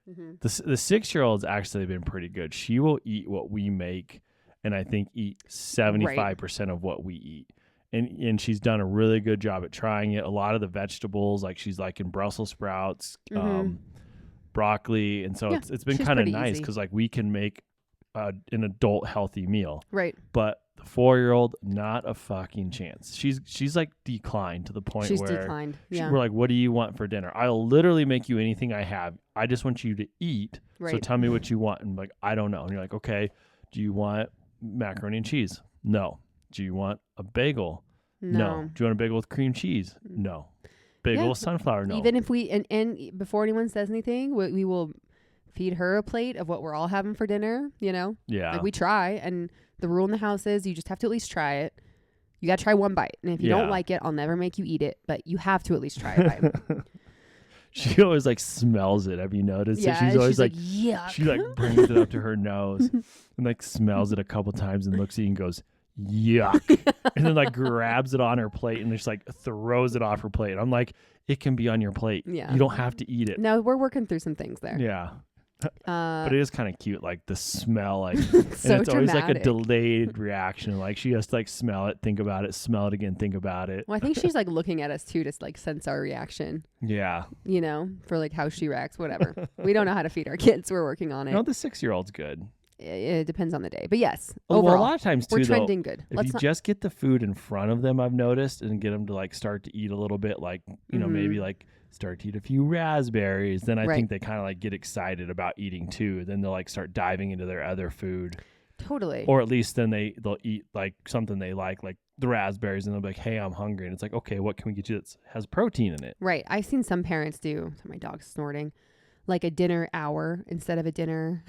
S1: the 6-year-old's actually been pretty good. She will eat what we make, and I think eat 75% of what we eat. And she's done a really good job at trying it. A lot of the vegetables, like she's like in Brussels sprouts, broccoli, and so
S2: Yeah,
S1: it's been
S2: she's
S1: kind of
S2: pretty
S1: nice
S2: easy.
S1: because like we can make an adult healthy meal.
S2: Right.
S1: But the 4-year-old, not a fucking chance. She's like declined to the point
S2: She's
S1: where
S2: declined. Yeah.
S1: we're like, what do you want for dinner? I'll literally make you anything I have. I just want you to eat.
S2: Right.
S1: So tell me what you want. And I'm like, I don't know. And you're like, okay, do you want macaroni and cheese? No. Do you want a bagel? No. Do you want a bagel with cream cheese? No. Bagel with sunflower? No.
S2: Even if we, and before anyone says anything, we will feed her a plate of what we're all having for dinner, you know?
S1: Yeah.
S2: Like we try, and the rule in the house is you just have to at least try it. You got to try one bite. And if you don't like it, I'll never make you eat it, but you have to at least try a bite.
S1: She always like smells it. Have you noticed?
S2: Yeah,
S1: So she's always like,
S2: yuck.
S1: she like brings it up to her nose and like smells it a couple times and looks at you and goes, yuck. And then like grabs it on her plate and just like throws it off her plate. I'm like, it can be on your plate.
S2: Yeah.
S1: You don't have to eat it.
S2: No, we're working through some things there.
S1: Yeah. But it is kind of cute, like the smell, like
S2: so
S1: and it's
S2: dramatic.
S1: always like a delayed reaction. Like she has to like smell it, think about it, smell it again, think about it.
S2: Well, I think she's like looking at us too to like sense our reaction.
S1: Yeah.
S2: You know, for like how she reacts, whatever. We don't know how to feed our kids. We're working on it.
S1: No, the 6-year-old's good.
S2: It depends on the day, but yes,
S1: Well,
S2: overall,
S1: a lot of times too,
S2: we're trending good.
S1: If you just get the food in front of them, I've noticed, and get them to like start to eat a little bit, like you know, maybe like start to eat a few raspberries, then I think they kind of like get excited about eating too. Then they'll like start diving into their other food.
S2: Totally.
S1: Or at least then they'll eat like something they like the raspberries, and they'll be like, hey, I'm hungry. And it's like, okay, what can we get you that has protein in it?
S2: Right. I've seen some parents do, so my dog's snorting, like a dinner hour instead of a dinner.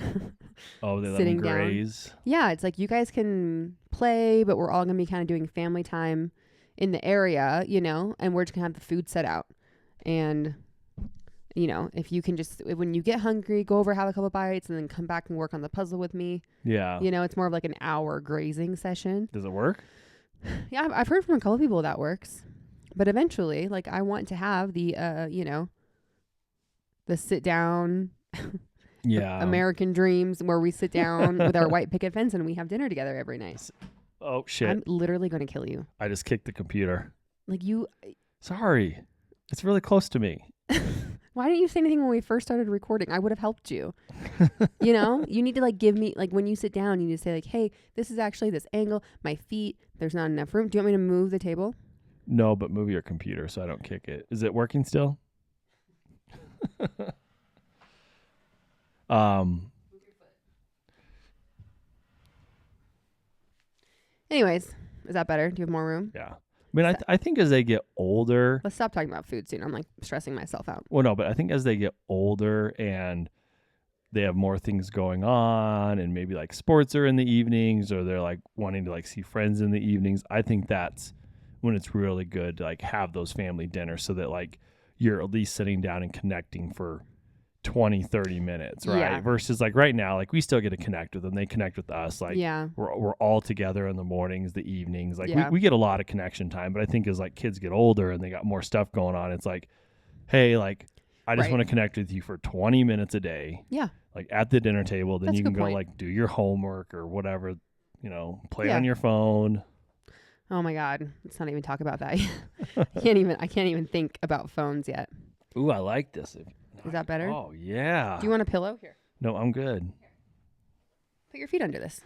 S1: Oh, they let
S2: sitting
S1: them graze.
S2: down. Yeah, it's like you guys can play, but we're all going to be kind of doing family time in the area, you know, and we're just going to have the food set out. And, you know, if you can just, when you get hungry, go over, have a couple bites, and then come back and work on the puzzle with me.
S1: Yeah.
S2: You know, it's more of like an hour grazing session.
S1: Does it work?
S2: Yeah, I've heard from a couple people that works. But eventually, like, I want to have the, you know, the sit down American dreams where we sit down with our white picket fence and we have dinner together every night.
S1: Oh, shit.
S2: I'm literally going to kill you.
S1: I just kicked the computer.
S2: Like you.
S1: Sorry. It's really close to me.
S2: Why didn't you say anything when we first started recording? I would have helped you. You know, you need to like give me, like when you sit down, you need to say like, hey, this is actually this angle, my feet, there's not enough room. Do you want me to move the table?
S1: No, but move your computer so I don't kick it. Is it working still?
S2: Anyways, is that better? Do you have more room?
S1: Yeah. I mean, I think as they get older.
S2: Let's stop talking about food soon. I'm like stressing myself out.
S1: Well, no, but I think as they get older and they have more things going on, and maybe like sports are in the evenings, or they're like wanting to like see friends in the evenings, I think that's when it's really good to like have those family dinners so that like you're at least sitting down and connecting for 20-30 minutes, right?
S2: Yeah.
S1: Versus like right now, like we still get to connect with them, they connect with us, like we're all together in the mornings, the evenings, like we get a lot of connection time. But I think as like kids get older and they got more stuff going on, it's like, hey, like I just want to connect with you for 20 minutes a day, like at the dinner table. Then
S2: That's
S1: you can go
S2: point.
S1: like do your homework or whatever, you know, play on your phone.
S2: Oh my God, let's not even talk about that. I can't even think about phones yet.
S1: Ooh, I like this.
S2: Is that better?
S1: Oh, yeah.
S2: Do you want a pillow? Here.
S1: No, I'm good.
S2: Put your feet under this.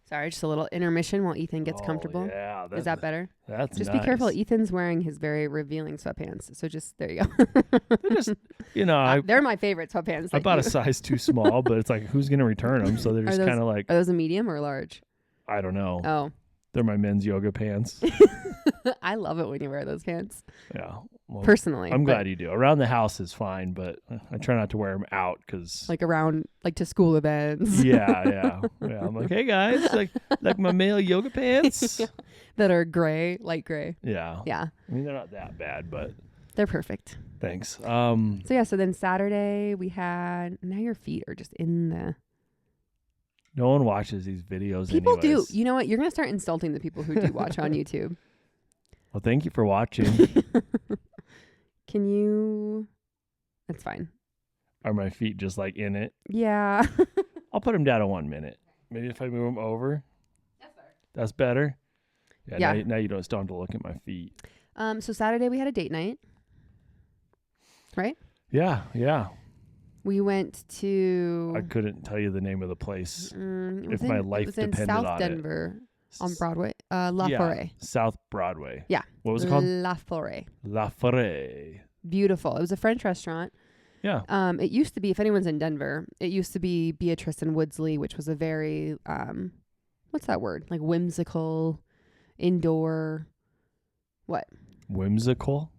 S2: Sorry, just a little intermission while Ethan gets comfortable.
S1: Yeah.
S2: Is that better?
S1: That's
S2: just
S1: nice.
S2: be careful. Ethan's wearing his very revealing sweatpants. So just, there you go.
S1: They're just, you know,
S2: they're my favorite sweatpants.
S1: I bought a size too small, but it's like, who's going to return them? So they're just kind of like.
S2: Are those a medium or a large?
S1: I don't know.
S2: Oh.
S1: They're my men's yoga pants.
S2: I love it when you wear those pants.
S1: Yeah. Well,
S2: personally.
S1: I'm glad you do. Around the house is fine, but I try not to wear them out because.
S2: Like around, like to school events.
S1: Yeah. I'm like, hey guys, like my male yoga pants.
S2: That are gray, light gray.
S1: Yeah.
S2: Yeah.
S1: I mean, they're not that bad, but.
S2: They're perfect.
S1: Thanks.
S2: So then Saturday we had, now your feet are just in the.
S1: No one watches these videos.
S2: People
S1: anyways.
S2: do. You know what? You're going to start insulting the people who do watch on YouTube.
S1: Well, thank you for watching.
S2: Can you? That's fine.
S1: Are my feet just like in it?
S2: Yeah.
S1: I'll put them down to 1 minute. Maybe if I move them over. That's better. Yeah. Now you don't still have to look at my feet.
S2: So Saturday we had a date night. Right?
S1: Yeah.
S2: We went to.
S1: I couldn't tell you the name of the place if my life
S2: it was in
S1: depended
S2: South
S1: on
S2: Denver on Broadway. La
S1: yeah,
S2: Forêt.
S1: South Broadway.
S2: Yeah.
S1: What was it called?
S2: La Forêt.
S1: La Forêt.
S2: Beautiful. It was a French restaurant.
S1: Yeah.
S2: It used to be, if anyone's in Denver, it used to be Beatrice and Woodsley, which was a very, what's that word? Like whimsical, indoor, what?
S1: Whimsical?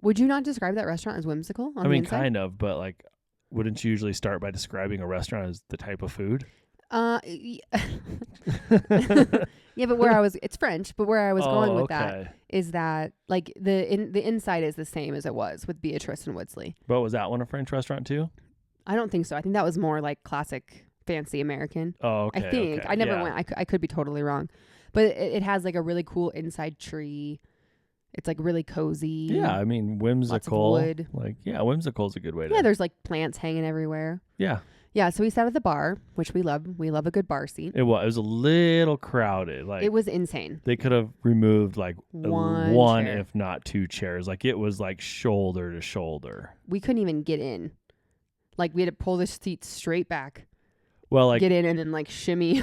S2: Would you not describe that restaurant as whimsical?
S1: I mean, kind of, but like, wouldn't you usually start by describing a restaurant as the type of food?
S2: Yeah, but it's French, but where I was going with
S1: okay.
S2: that is that like the inside is the same as it was with Beatrice and Woodsley.
S1: But was that one a French restaurant too?
S2: I don't think so. I think that was more like classic fancy American.
S1: Oh, okay.
S2: I think.
S1: Okay.
S2: I never went. I could be totally wrong. But it has like a really cool inside tree. It's like really cozy.
S1: Yeah, I mean, whimsical.
S2: Lots of wood.
S1: Like, yeah, whimsical is a good way to.
S2: Yeah, there's like plants hanging everywhere.
S1: Yeah.
S2: Yeah, so we sat at the bar, which we love. We love a good bar seat.
S1: It was a little crowded. Like,
S2: it was insane.
S1: They could have removed like
S2: one chair.
S1: if not two chairs. Like, it was like shoulder to shoulder.
S2: We couldn't even get in. Like, we had to pull the seat straight back.
S1: Well, like,
S2: get in and then like shimmy.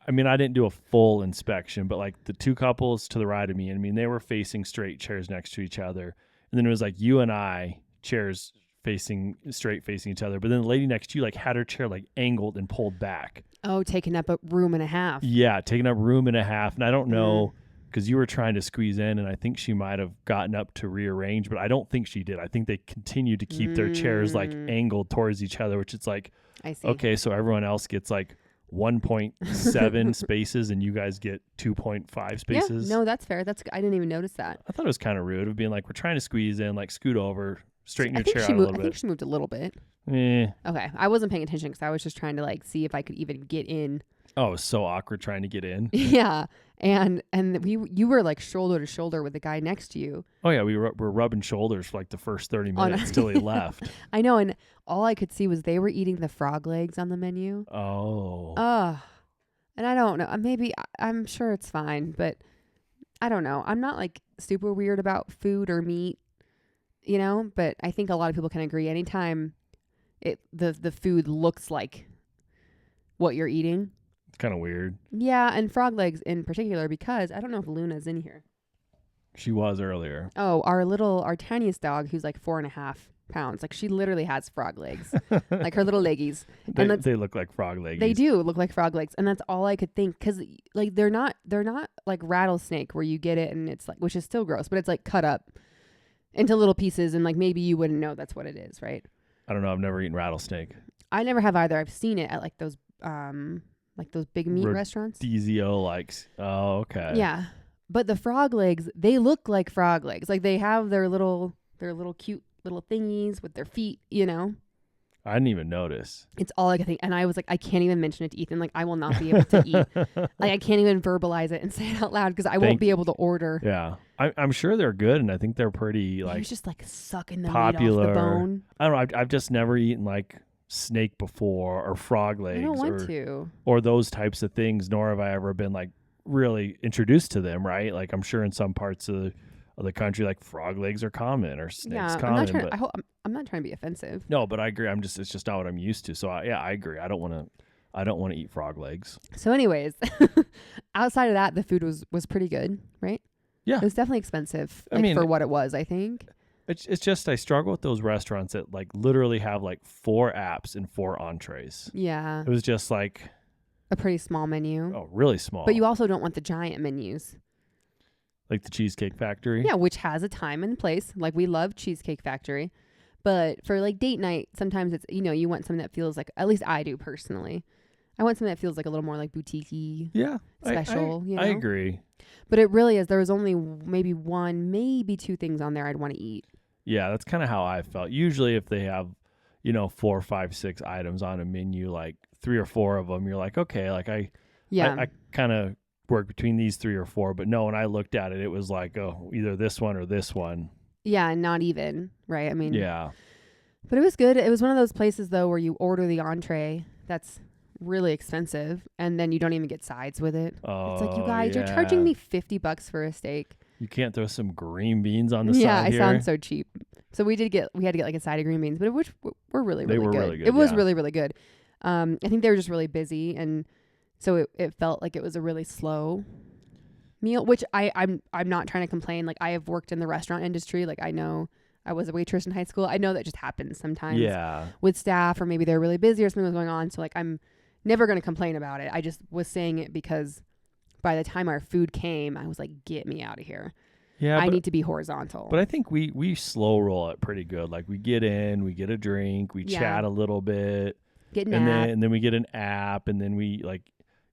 S1: I mean, I didn't do a full inspection, but like the two couples to the right of me, I mean, they were facing straight chairs next to each other. And then it was like you and I, chairs facing each other. But then the lady next to you like had her chair like angled and pulled back.
S2: Oh, taking up a room and a half.
S1: Yeah, taking up room and a half. And I don't know, because you were trying to squeeze in, and I think she might have gotten up to rearrange, but I don't think she did. I think they continued to keep their chairs like angled towards each other, which it's like,
S2: I see.
S1: Okay, so everyone else gets like 1.7 spaces, and you guys get 2.5 spaces.
S2: Yeah, no, that's fair. I didn't even notice that.
S1: I thought it was kind of rude of being like, we're trying to squeeze in, like scoot over, straighten your chair out a little bit.
S2: I think she moved a little bit.
S1: Okay,
S2: I wasn't paying attention because I was just trying to like see if I could even get in.
S1: Oh, it was so awkward trying to get in.
S2: Yeah, and you were like shoulder to shoulder with the guy next to you.
S1: Oh yeah, we were rubbing shoulders for like the first 30 minutes till he left.
S2: I know, and all I could see was they were eating the frog legs on the menu.
S1: Oh.
S2: And I don't know. Maybe I'm sure it's fine, but I don't know. I'm not like super weird about food or meat, you know. But I think a lot of people can agree. Anytime the food looks like what you're eating.
S1: It's kind of weird.
S2: Yeah, and frog legs in particular, because I don't know if Luna's in here.
S1: She was earlier.
S2: Oh, our tiniest dog, who's like 4.5 pounds, like she literally has frog legs, like her little leggies.
S1: They look like frog legs.
S2: They do look like frog legs, and that's all I could think, because like they're not like rattlesnake where you get it and it's like, which is still gross, but it's like cut up into little pieces, and like maybe you wouldn't know that's what it is, right?
S1: I don't know. I've never eaten rattlesnake.
S2: I never have either. I've seen it at like those big meat restaurants.
S1: Rodizio likes. Oh, okay.
S2: Yeah. But the frog legs, they look like frog legs. Like they have their little cute little thingies with their feet, you know?
S1: I didn't even notice.
S2: It's all I could think. And I was like, I can't even mention it to Ethan. Like, I will not be able to eat. Like, I can't even verbalize it and say it out loud because I won't be able to order.
S1: Yeah. I'm sure they're good, and I think they're pretty, like,
S2: he's just like sucking the
S1: popular.
S2: meat off the bone.
S1: I don't know. I've just never eaten, like, snake before or frog legs.
S2: I don't want to.
S1: Or those types of things, nor have I ever been, like, really introduced to them, right? Like, I'm sure in some parts of the country, like, frog legs are common or snakes common.
S2: I'm not trying to be offensive.
S1: No, but I agree. It's just not what I'm used to. So I agree. I don't want to eat frog legs.
S2: So anyways, outside of that, the food was pretty good, right?
S1: Yeah.
S2: It was definitely expensive for what it was, I think.
S1: It's just I struggle with those restaurants that like literally have like 4 apps and 4 entrees.
S2: Yeah.
S1: It was just like
S2: a pretty small menu.
S1: Oh, really small.
S2: But you also don't want the giant menus.
S1: Like the Cheesecake Factory?
S2: Yeah, which has a time and place. Like, we love Cheesecake Factory. But for, like, date night, sometimes it's, you want something that feels like, at least I do personally. I want something that feels like a little more, like, boutique-y.
S1: Yeah.
S2: Special,
S1: I agree.
S2: But it really is. There was only maybe 1, maybe 2 things on there I'd want to eat.
S1: Yeah, that's kind of how I felt. Usually if they have, 4, 5, 6 items on a menu, like 3 or 4 of them, you're like, okay, like I kind of work between these 3 or 4, but no, when I looked at it, it was like, oh, either this one or this one.
S2: Yeah, not even, right? I mean,
S1: yeah.
S2: But it was good. It was one of those places though where you order the entree that's really expensive, and then you don't even get sides with it.
S1: Oh,
S2: it's like, you guys, you're charging me $50 for a steak.
S1: You can't throw some green beans on the side.
S2: Yeah, I
S1: here.
S2: sound so cheap. So we had to get like a side of green beans, but which were really,
S1: They
S2: really
S1: were
S2: good.
S1: really good,
S2: It was
S1: yeah.
S2: really, really good. I think they were just really busy, and so it felt like it was a really slow meal, which I'm not trying to complain. Like, I have worked in the restaurant industry. Like, I know I was a waitress in high school. I know that just happens sometimes
S1: Yeah.
S2: with staff, or maybe they're really busy or something was going on. So like, I'm never going to complain about it. I just was saying it because by the time our food came, I was like, get me out of here.
S1: Yeah.
S2: I need to be horizontal.
S1: But I think we slow roll it pretty good. Like, we get in, we get a drink, we chat a little bit,
S2: Get an
S1: and
S2: app.
S1: then we get an app, and then we like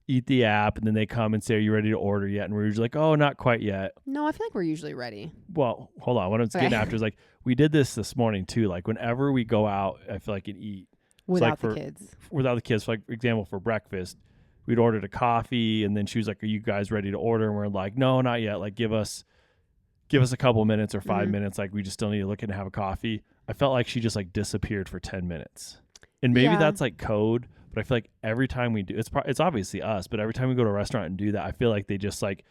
S1: eat the app, and then they come and say, "Are you ready to order yet?" And we're usually like, "Oh, not quite yet."
S2: No, I feel like we're usually ready.
S1: Well, hold on. What I was getting after is like, we did this morning too. Like, whenever we go out, I feel like and eat
S2: Without
S1: the
S2: kids.
S1: Without the kids. For like, for example, for breakfast, we'd ordered a coffee, and then she was like, "Are you guys ready to order?" And we're like, "No, not yet. Like, give us a couple minutes or 5 minutes. Like, we just still need to look and have a coffee." I felt like she just like disappeared for 10 minutes. And maybe that's like code, but I feel like every time we do, it's obviously us, but every time we go to a restaurant and do that, I feel like they just like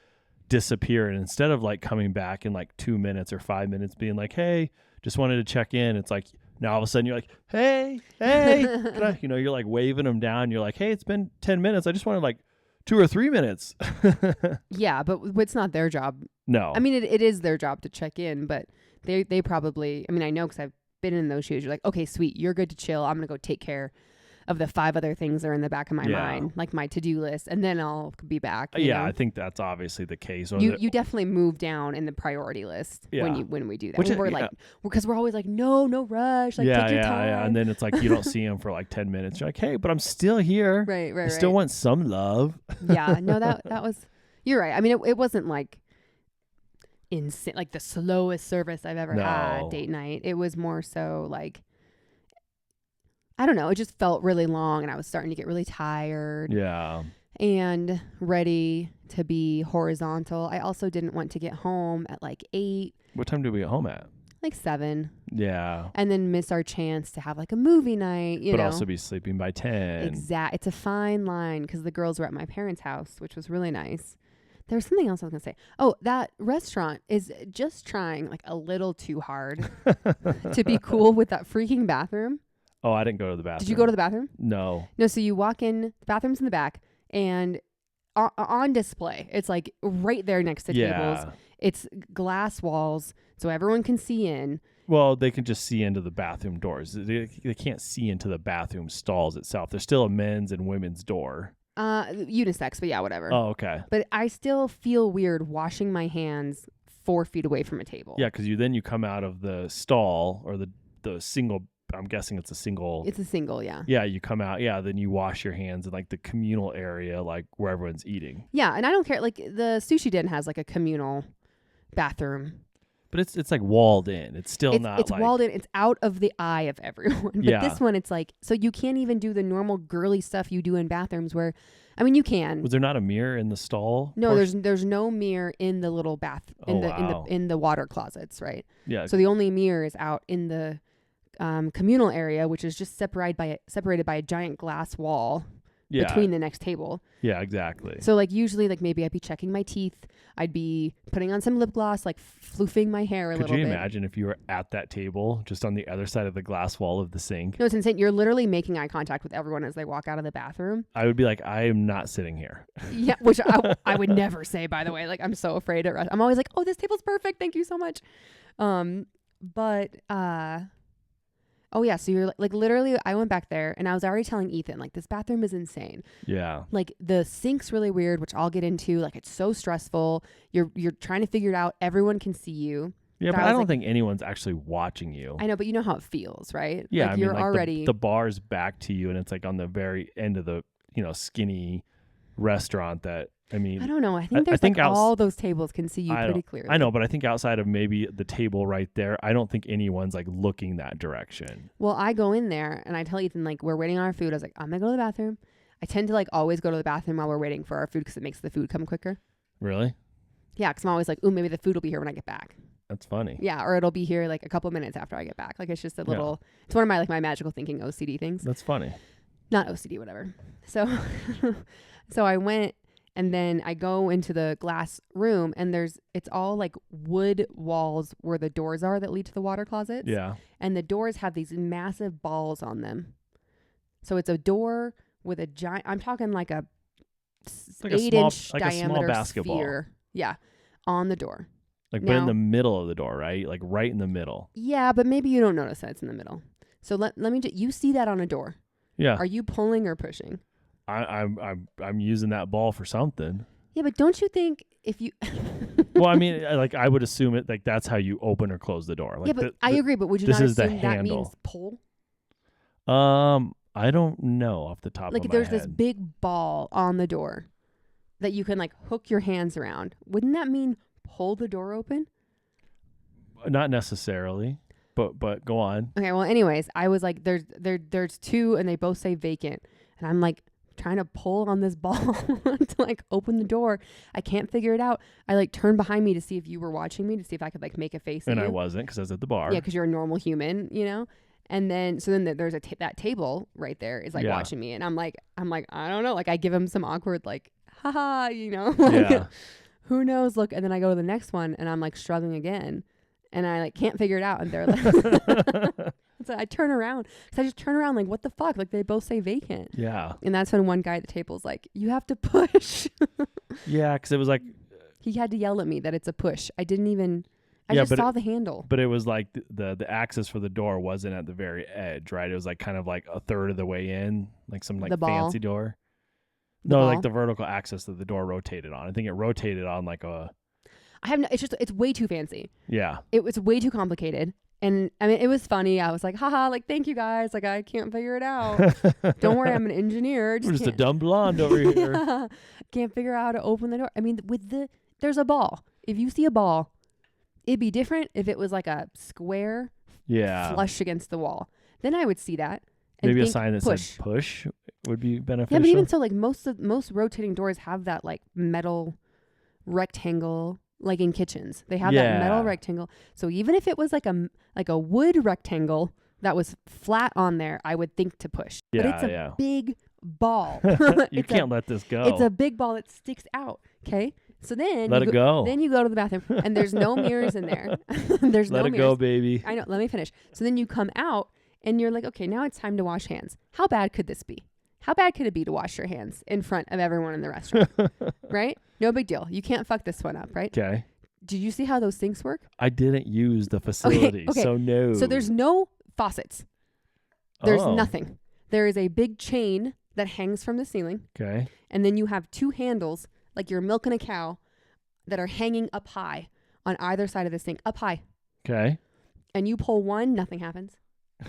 S1: disappear. And instead of like coming back in like 2 minutes or 5 minutes being like, "Hey, just wanted to check in," it's like now all of a sudden you're like, "Hey, you're like waving them down. You're like, "Hey, it's been 10 minutes. I just wanted like 2 or 3 minutes."
S2: Yeah, but it's not their job.
S1: No.
S2: I mean, it is their job to check in, but they probably, I mean, I know because I've been in those shoes. You're like, okay, sweet, you're good to chill. I'm going to go take care of the 5 other things that are in the back of my mind, like my to-do list, and then I'll be back. You know?
S1: I think that's obviously the case.
S2: You definitely move down in the priority list when we do that. We're like, because we're always like, no rush, like take your time.
S1: Yeah, and then it's like you don't see them for like 10 minutes. You're like, "Hey, but I'm still here.
S2: Right.
S1: I still want some love."
S2: Yeah, no, that was, you're right. I mean, it wasn't like insane, like the slowest service I've ever had date night. It was more so like, I don't know, it just felt really long, and I was starting to get really tired.
S1: Yeah.
S2: And ready to be horizontal. I also didn't want to get home at like 8.
S1: What time did we get home at?
S2: Like 7.
S1: Yeah.
S2: And then miss our chance to have like a movie night,
S1: but also be sleeping by 10.
S2: Exact. It's a fine line because the girls were at my parents' house, which was really nice. There was something else I was going to say. Oh, that restaurant is just trying like a little too hard to be cool with that freaking bathroom.
S1: Oh, I didn't go to the bathroom.
S2: Did you go to the bathroom?
S1: No.
S2: No, so you walk in, the bathroom's in the back, and on display, it's like right there next to tables. It's glass walls, so everyone can see in.
S1: Well, they can just see into the bathroom doors. They can't see into the bathroom stalls itself. There's still a men's and women's door.
S2: Unisex, but yeah, whatever.
S1: Oh, okay.
S2: But I still feel weird washing my hands 4 feet away from a table.
S1: Yeah, because you come out of the stall or the single. I'm guessing it's a single.
S2: It's a single, yeah.
S1: Yeah, you come out. Yeah, then you wash your hands in like the communal area, like where everyone's eating.
S2: Yeah, and I don't care. Like the Sushi Den has like a communal bathroom.
S1: But it's like walled in. It's still not.
S2: It's like, walled in. It's out of the eye of everyone. But this one, it's like, so you can't even do the normal girly stuff you do in bathrooms. Where, I mean, you can.
S1: Was there not a mirror in the stall?
S2: No, there's no mirror in the little bath in the water closets, right?
S1: Yeah.
S2: So the only mirror is out in the communal area, which is just separated by a giant glass wall between the next table.
S1: Yeah, exactly.
S2: So like usually like maybe I'd be checking my teeth. I'd be putting on some lip gloss, like floofing my hair a little bit.
S1: Could you imagine if you were at that table just on the other side of the glass wall of the sink?
S2: No, it's insane. You're literally making eye contact with everyone as they walk out of the bathroom.
S1: I would be like, I am not sitting here.
S2: Yeah, which I would never say, by the way. Like, I'm so afraid. I'm always like, oh, this table's perfect. Thank you so much. Oh, yeah. So you're like literally, I went back there and I was already telling Ethan, like, this bathroom is insane.
S1: Yeah.
S2: Like, the sink's really weird, which I'll get into. Like, it's so stressful. You're trying to figure it out. Everyone can see you.
S1: Yeah, but I don't think anyone's actually watching you.
S2: I know, but you know how it feels, right?
S1: Yeah.
S2: Like,
S1: I mean,
S2: you're already.
S1: The bar's back to you and it's like on the very end of the, skinny restaurant that, I mean,
S2: I don't know. I think all those tables can see you pretty clearly.
S1: I know, but I think outside of maybe the table right there, I don't think anyone's like looking that direction.
S2: Well, I go in there and I tell Ethan, like, we're waiting on our food. I was like, I'm going to go to the bathroom. I tend to like always go to the bathroom while we're waiting for our food because it makes the food come quicker.
S1: Really?
S2: Yeah, because I'm always like, ooh, maybe the food will be here when I get back.
S1: That's funny.
S2: Yeah, or it'll be here like a couple minutes after I get back. Like, it's just a little, it's one of my magical thinking OCD things.
S1: That's funny.
S2: Not OCD, whatever. So, so I went And then I go into the glass room and it's all like wood walls where the doors are that lead to the water closets.
S1: Yeah.
S2: And the doors have these massive balls on them. So it's a door with a giant, I'm talking like a 8-inch diameter
S1: basketball.
S2: sphere. Yeah. On the door.
S1: Like, but in the middle of the door, right? Like right in the middle.
S2: Yeah, but maybe you don't notice that it's in the middle. So let me you see that on a door.
S1: Yeah.
S2: Are you pulling or pushing?
S1: I'm using that ball for something.
S2: Yeah, but don't you think if you
S1: well, I mean, like I would assume it like that's how you open or close the door. Like
S2: yeah, but I agree. But would you not assume that means pull?
S1: I don't know off the top of my head.
S2: Like there's this big ball on the door that you can like hook your hands around. Wouldn't that mean pull the door open?
S1: Not necessarily, but go on.
S2: Okay. Well, anyways, I was like, there's two, and they both say vacant, and I'm like trying to pull on this ball to like open the door. I can't figure it out. I like turned behind me to see if you were watching me, to see if I could like make a face.
S1: And
S2: at you.
S1: I wasn't, because I was at the bar.
S2: Yeah, because you're a normal human, you know. And then there's that table right there is like watching me, and I'm like I don't know. Like I give him some awkward like haha, you know. Like, who knows? Look, and then I go to the next one, and I'm like struggling again, and I like can't figure it out, and they're like. So I turn around. So I just turn around like, what the fuck? Like they both say vacant.
S1: Yeah.
S2: And that's when one guy at the table's like, you have to push.
S1: Yeah, because it was like.
S2: He had to yell at me that it's a push. I didn't even. I just saw the handle.
S1: But it was like the access for the door wasn't at the very edge, right? It was like kind of like a third of the way in, like some like fancy door. No, like the vertical axis that the door rotated on. I think it rotated on like a.
S2: It's way too fancy.
S1: Yeah.
S2: It was way too complicated. And I mean, it was funny. I was like, haha, like, thank you guys. Like, I can't figure it out. Don't worry, I'm an engineer.
S1: We're just a dumb blonde over here.
S2: Can't figure out how to open the door. I mean, there's a ball. If you see a ball, it'd be different if it was like a square flush against the wall. Then I would see that. And
S1: maybe a sign that said push would be beneficial.
S2: Yeah, but even so, like most rotating doors have that like metal rectangle. Like in kitchens, they have that metal rectangle. So even if it was like a wood rectangle that was flat on there, I would think to push.
S1: Yeah,
S2: but it's a big ball.
S1: You can't let this go.
S2: It's a big ball that sticks out. Okay, so then
S1: let it go.
S2: Then you go to the bathroom, and there's no mirrors in there. There's
S1: let
S2: no
S1: it
S2: mirrors.
S1: go, baby.
S2: I know. Let me finish. So then you come out, and you're like, okay, now it's time to wash hands. How bad could this be? How bad could it be to wash your hands in front of everyone in the restaurant? Right? No big deal. You can't fuck this one up, right?
S1: Okay.
S2: Did you see how those sinks work?
S1: I didn't use the facility,
S2: okay.
S1: So no.
S2: So there's no faucets. There's nothing. There is a big chain that hangs from the ceiling.
S1: Okay.
S2: And then you have two handles, like you're milking a cow, that are hanging up high on either side of the sink, up high.
S1: Okay.
S2: And you pull one, nothing happens.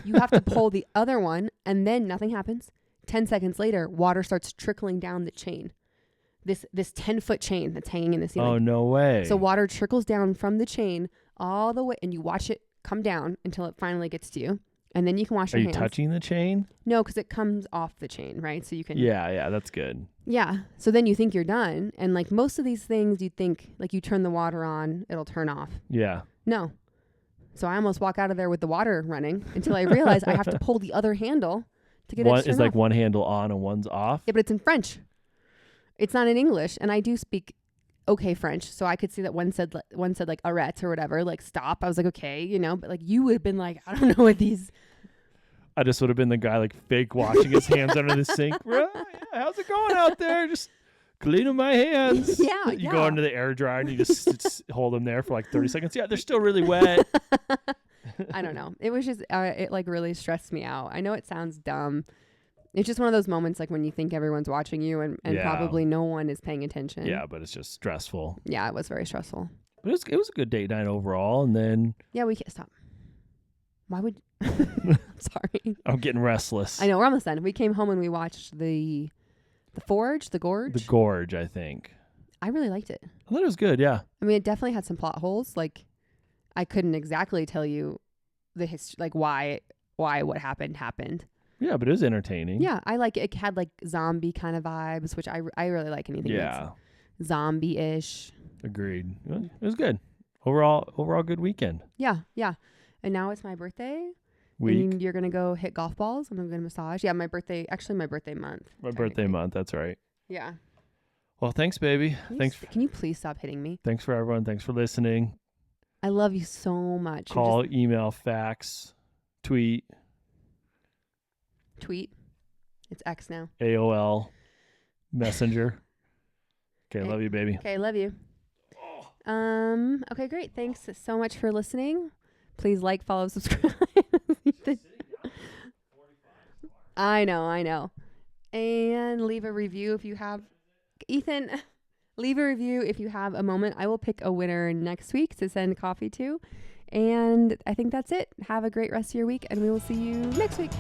S2: You have to pull the other one, and then nothing happens. 10 seconds later, water starts trickling down the chain. This 10-foot chain that's hanging in the ceiling.
S1: Oh, no way.
S2: So water trickles down from the chain all the way, and you watch it come down until it finally gets to you. And then you can wash your hands.
S1: Are you touching the chain?
S2: No, because it comes off the chain, right? So you can...
S1: Yeah, that's good.
S2: Yeah. So then you think you're done. And like most of these things, you think like you turn the water on, it'll turn off.
S1: Yeah.
S2: No. So I almost walk out of there with the water running until I realize I have to pull the other handle to get it to turn
S1: It's
S2: off.
S1: like one handle on and one's off?
S2: Yeah, but it's in French. It's not in English. And I do speak okay French. So I could see that one said like arrête or whatever, like stop. I was like, okay, you know, but like you would have been like, I don't know what these...
S1: I just would have been the guy like fake washing his hands under the sink. Yeah, how's it going out there? Just cleaning my hands.
S2: Yeah,
S1: You go into the air dryer and you just hold them there for like 30 seconds. Yeah, they're still really wet.
S2: I don't know. It was just, it like really stressed me out. I know it sounds dumb. It's just one of those moments like when you think everyone's watching you and probably no one is paying attention.
S1: Yeah, but it's just stressful.
S2: Yeah, it was very stressful.
S1: But it was a good date night overall. And then...
S2: Yeah, we can't stop. Why would... I'm sorry.
S1: I'm getting restless.
S2: I know, we're almost done. We came home and we watched the Gorge.
S1: The Gorge, I think.
S2: I really liked it.
S1: I thought it was good, yeah.
S2: I mean, it definitely had some plot holes. Like, I couldn't exactly tell you the history, like why what happened.
S1: Yeah, but it was entertaining.
S2: Yeah, I like it. It had like zombie kind of vibes, which I really like anything that's zombie-ish.
S1: Agreed. It was good. Overall good weekend.
S2: Yeah. And now it's my birthday.
S1: Week.
S2: And you're going to go hit golf balls. I'm going to massage. Yeah, my birthday month.
S1: My birthday month, that's right.
S2: Yeah.
S1: Well, thanks, baby.
S2: Can you please stop hitting me?
S1: Thanks for everyone. Thanks for listening.
S2: I love you so much.
S1: Call, email, fax, tweet.
S2: It's X now.
S1: AOL, Messenger. Okay, love you, baby.
S2: Okay, love you. Okay, great. Thanks so much for listening. Please like, follow, subscribe. I know. And leave a review if you have. Ethan, leave a review if you have a moment. I will pick a winner next week to send coffee to. And I think that's it. Have a great rest of your week, and we will see you next week.